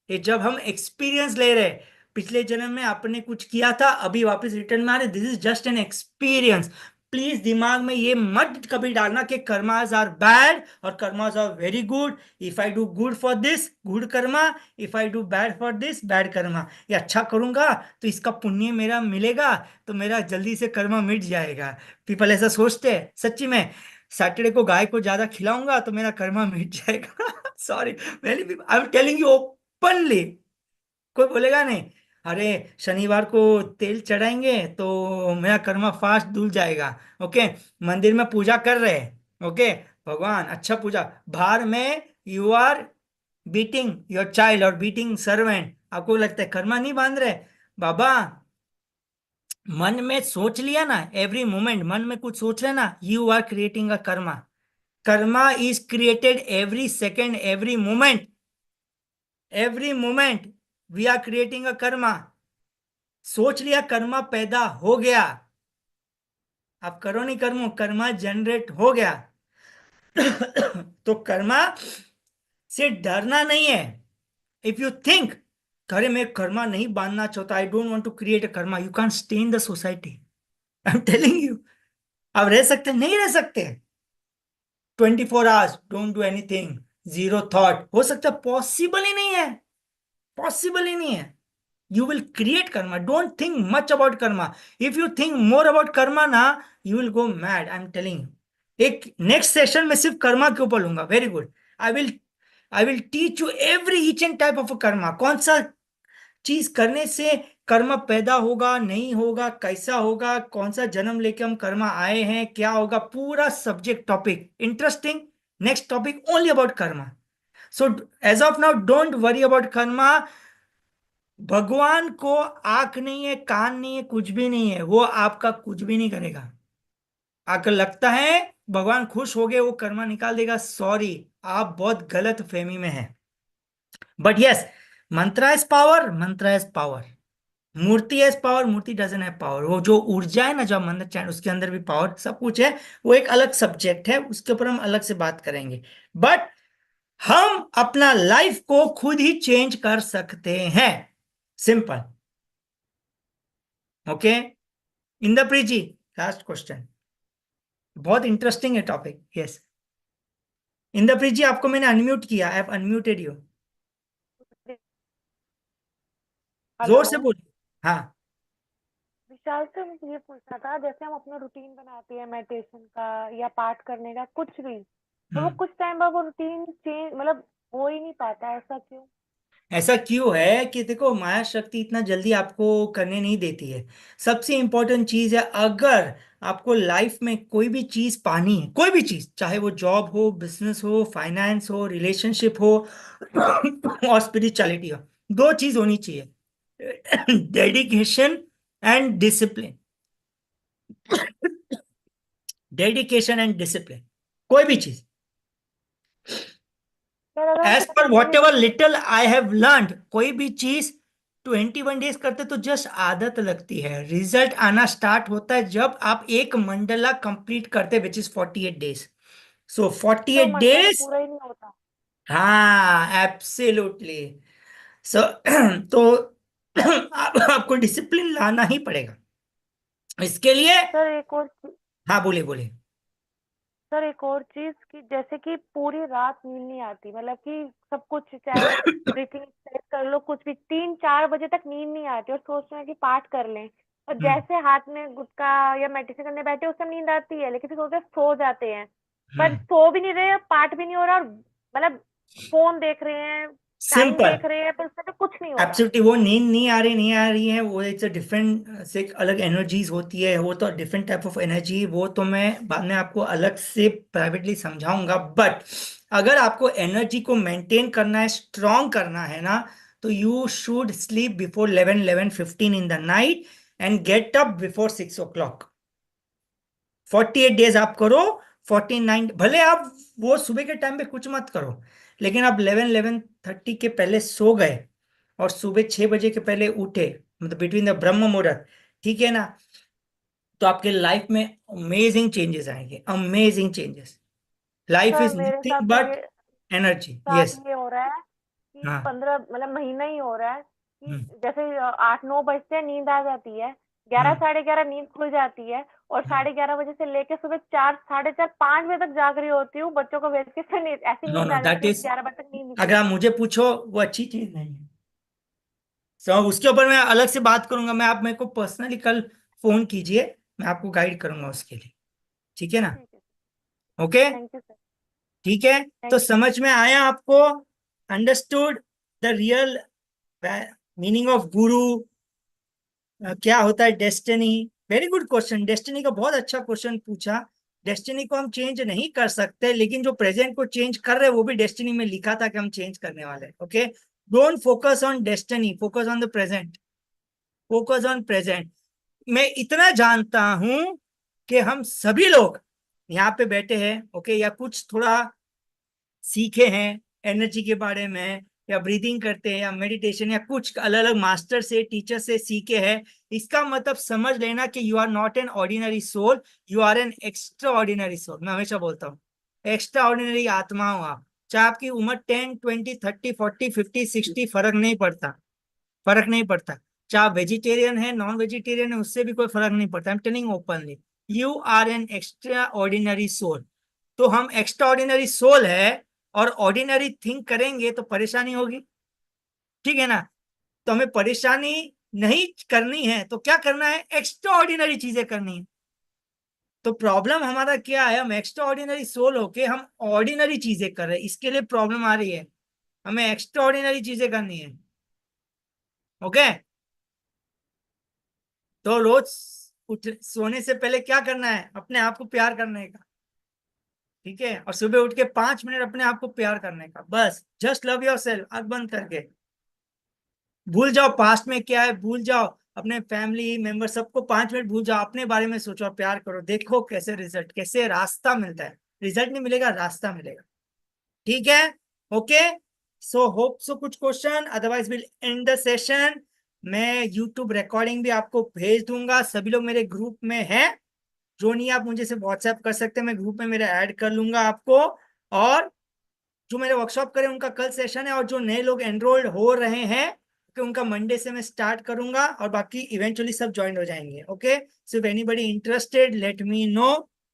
ये जब हम एक्सपीरियंस ले रहे हैं, पिछले जन्म में आपने कुछ किया था, अभी वापस रिटर्न में आ रहे, this is just an experience. Please दिमाग में ये मत कभी डालना कि कर्मास आर बैड और karmas are very good. If I do good for this, good karma, if I do bad for this, bad karma. ये अच्छा करूंगा तो इसका पुण्य मेरा मिलेगा, तो मेरा जल्दी से कर्मा मिट जाएगा। पीपल ऐसा सोचते हैं। सच्ची में सैटरडे को गाय को ज्यादा खिलाऊंगा तो मेरा कर्मा मिट जाएगा। Sorry, I am telling you openly. कोई बोलेगा नहीं अरे शनिवार को तेल चढ़ाएंगे तो मेरा कर्मा फास्ट धुल जाएगा। ओके, मंदिर में पूजा कर रहे हैं, ओके, भगवान अच्छा पूजा, बाहर में you are beating your child और बीटिंग सर्वेंट, आपको लगता है कर्मा नहीं बांध रहे? बाबा, मन में सोच लिया ना, एवरी मोमेंट मन में कुछ सोच रहे ना, you are creating a karma. Karma is created every second, every moment, every moment we are creating a karma. सोच लिया कर्मा पैदा हो गया, आप करो नहीं कर्मो, कर्मा जनरेट हो गया। तो कर्मा से डरना नहीं है। इफ यू थिंक अरे मैं कर्मा नहीं बांधना चाहता, I don't want to create a karma, you can stay in the society. I am telling you, आप रह सकते नहीं रह सकते 24 hours don't do anything, zero thought, हो सकता है? पॉसिबल ही नहीं है, पॉसिबल ही नहीं है। You will create karma. Don't think much about karma. If you think more about karma ना, you will go mad. I'm telling you. एक नेक्स्ट सेशन में सिर्फ कर्मा के ऊपर लूंगा। Very good. I will teach you every each and type of Karma. कौन सा चीज करने से कर्म पैदा होगा, नहीं होगा, कैसा होगा, कौन सा जन्म लेके हम कर्मा आए हैं, क्या होगा, पूरा subject topic interesting. Next topic only about karma. So as of now don't worry about karma. भगवान को आंख नहीं है, कान नहीं है, कुछ भी नहीं है, वो आपका कुछ भी नहीं करेगा। आपको लगता है भगवान खुश हो गए वो कर्मा निकाल देगा, सॉरी, आप बहुत गलत फहमी में हैं। But yes, mantra is power, mantra is power. Murti is power, murti doesn't have power. वो जो ऊर्जा है ना, जो मंत्र चैन, उसके अंदर भी पावर सब कुछ है। वो एक अलग सब्जेक्ट है, उसके ऊपर हम अलग से बात करेंगे। बट हम अपना लाइफ को खुद ही चेंज कर सकते हैं, सिंपल। ओके, इंद्रप्रीत जी, लास्ट क्वेश्चन, बहुत इंटरेस्टिंग है टॉपिक। यस इंद्रप्रीत जी, आपको मैंने अनम्यूट किया, I have unmuted you. Hello जोर से बोलिए। हाँ, विशाल सर, मुझे ये पूछना था, जैसे हम अपना रूटीन बनाते हैं मेडिटेशन का या पाठ करने का, कुछ भी, तो वो कुछ टाइम बाद वो रूटीन चेंज मतलब हो ही नहीं पाता, ऐसा क्यों? ऐसा क्यों है कि देखो, माया शक्ति इतना जल्दी आपको करने नहीं देती है। सबसे इंपॉर्टेंट चीज है, अगर आपको लाइफ में कोई भी चीज पानी है, कोई भी चीज, चाहे वो जॉब हो, बिजनेस हो, फाइनेंस हो, रिलेशनशिप हो और स्पिरिचुअलिटी हो, दो चीज होनी चाहिए, dedication and discipline. Dedication and discipline, कोई भी चीज। सर अगर as per whatever little I have learn, कोई भी चीज 21 डेज करते तो जस्ट आदत लगती है, रिजल्ट आना स्टार्ट होता है जब आप एक मंडला कंप्लीट करते, विच इज 48 डेज। सो तो 48 मंडला तो डेज। पूरा ही नहीं होता। हाँ, एब्सोल्युटली। सो तो आपको डिसिप्लिन लाना ही पड़ेगा इसके लिए। सर एक और हाँ, बोले बोले। सर एक और चीज कि जैसे कि पूरी रात नींद नहीं आती, मतलब कि सब कुछ चाहे ब्रीथिंग एक्सरसाइज कर लो, कुछ भी 3-4 बजे तक नींद नहीं आती और सोच रहे हैं कि पाठ कर लें, और जैसे हाथ में गुटखा या मेडिटेशन करने बैठे उस समय नींद आती है, लेकिन फिर सोचते हैं सो जाते हैं, पर सो भी नहीं रहे, पाठ भी नहीं हो रहा, और मतलब फोन देख रहे हैं, टाइम सिंपल, देख रहे हैं, पर उसमें तो कुछ नहीं हो रहा। एब्सोल्युटली। वो नींद नहीं आ रही है, वो इट्स अ डिफरेंट से एक अलग एनर्जीज होती है, वो तो डिफरेंट टाइप ऑफ एनर्जी, वो तो मैं बाद में आपको अलग से प्राइवेटली समझाऊंगा। बट अगर आपको एनर्जी को मेंटेन करना है, स्ट्रॉन्ग करना है ना, तो you should sleep before 11-11:15 in the night and get up before 6 o'clock। 48 days आप करो। 49, भले आप वो सुबह के टाइम पे कुछ मत करो, लेकिन आप 11-11:30 के पहले सो गए और सुबह 6 बजे के पहले उठे, मतलब बिटवीन द ब्रह्म मुहूर्त, ठीक है ना, तो आपके लाइफ में अमेजिंग चेंजेस आएंगे, amazing changes. Life sir is मेरे साथ नथिंग तो बट ये एनर्जी। साथ यस। ये हो रहा है कि हाँ। 15 मतलब महीना ही हो रहा है कि हम्म, जैसे 8-9 बजते हैं नींद आ जाती है, 11 हम्म, साढ़े 11 नींद खुल जाती है और हम्म। 11:30 बजे से लेके सुबह 4 साढ़े 4 5 बजे तक जाग रही होती हूँ बच्चों को भेज के, फिर नींद ऐसी नो नींद नो, आ दैट जाती है इज, 11 बजे तक नींद नहीं अगर आप खुलती। मुझे पूछो वो अच्छी चीज नहीं है। तो उसके ऊपर मैं अलग से बात करूंगा। मैं, आप मेरे को पर्सनली कल फोन कीजिए, मैं आपको गाइड करूंगा उसके लिए। ठीक है ना? ठीक है, ओके। Thank you sir. ठीक है। तो थैंक यू। समझ में आया आपको? Understood the real meaning of गुरु? क्या होता है destiny? Very good question. Destiny का बहुत अच्छा क्वेश्चन पूछा। डेस्टिनी को हम चेंज नहीं कर सकते, लेकिन जो प्रेजेंट को चेंज कर रहे हैं वो भी डेस्टिनी में लिखा था कि हम चेंज करने वाले हैं। Okay, don't focus on destiny, focus on the present, focus on present. मैं इतना जानता हूं कि हम सभी लोग यहाँ पे बैठे हैं, ओके, या कुछ थोड़ा सीखे हैं एनर्जी के बारे में, या ब्रीदिंग करते हैं, या मेडिटेशन, या कुछ अलग अलग मास्टर से, टीचर से सीखे हैं। इसका मतलब समझ लेना कि you are not an ordinary soul, you are an extraordinary soul. मैं हमेशा बोलता हूँ एक्स्ट्रा ऑर्डिनरी आत्मा हो आप। चाहे आपकी उम्र 10, 20, 30, 40, 50, 60, फर्क नहीं पड़ता, फर्क नहीं पड़ता। चाहे वेजिटेरियन है, नॉन वेजिटेरियन है, उससे भी कोई फर्क नहीं पड़ता। I am telling openly, you are an extraordinary soul. तो हम एक्स्ट्रा ऑर्डिनरी सोल है और ऑर्डिनरी थिंक करेंगे तो परेशानी होगी। ठीक है ना? तो हमें परेशानी नहीं करनी है, तो क्या करना है? एक्स्ट्रा ऑर्डिनरी चीजें करनी है। तो प्रॉब्लम हमारा क्या है? हम एक्स्ट्रा ऑर्डिनरी सोल होके हम ऑर्डिनरी चीजें कर रहे हैं, इसके लिए प्रॉब्लम आ रही है। हमें एक्स्ट्रा ऑर्डिनरी चीजें करनी है। ओके। तो रोज उठ सोने से पहले क्या करना है? अपने आप को प्यार करने का। ठीक है? और सुबह उठ के 5 मिनट अपने आप को प्यार करने का, बस। जस्ट लव योर सेल्फ, आंख बंद करके। भूल जाओ पास्ट में क्या है, भूल जाओ अपने फैमिली मेंबर सबको, 5 मिनट भूल जाओ, अपने बारे में सोचो और प्यार करो। देखो कैसे रिजल्ट, कैसे रास्ता मिलता है। रिजल्ट नहीं मिलेगा, रास्ता मिलेगा। ठीक है? ओके। सो होप सो कुछ question, otherwise will end the session. मैं यूट्यूब रिकॉर्डिंग भी आपको भेज दूंगा। सभी लोग मेरे ग्रुप में हैं। जो नहीं, आप मुझे से व्हाट्सएप कर सकते हैं, मैं ग्रुप में मेरे ऐड कर लूंगा आपको। और जो मेरे वर्कशॉप करें उनका कल सेशन है, और जो नए लोग एनरोल्ड हो रहे हैं कि उनका मंडे से मैं स्टार्ट करूंगा, और बाकी इवेंचुअली सब ज्वाइन हो जाएंगे। ओके, सिर्फ anybody interested late me no.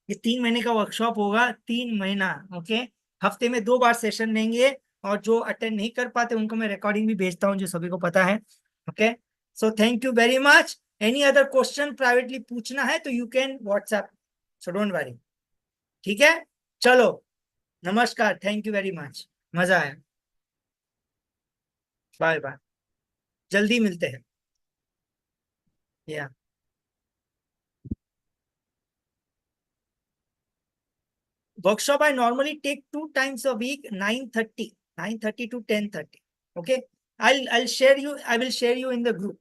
ये 3 महीने का वर्कशॉप होगा, 3 महीना। ओके, हफ्ते में 2 बार सेशन लेंगे, और जो अटेंड नहीं कर पाते उनको मैं रिकॉर्डिंग भी भेजता हूँ, जो सभी को पता है। Okay, so thank you very much. Any other question privately पूछना है तो you can WhatsApp, so don't worry. ठीक है? चलो, नमस्कार, थैंक यू वेरी मच, मजा आया। बाय बाय, जल्दी मिलते हैं। या workshop I normally take 2 times a week, 9:30 to 10:30. Okay, I'll share you, I will share you in the group.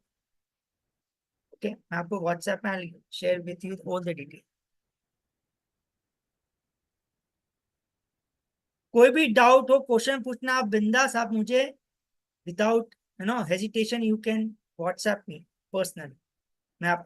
Okay, मैं आपको व्हाट्सएप में I'll share with you all the detail. कोई भी डाउट हो, क्वेश्चन पूछना, आप बिंदास, आप मुझे without hesitation you can WhatsApp me personally. मैं आपको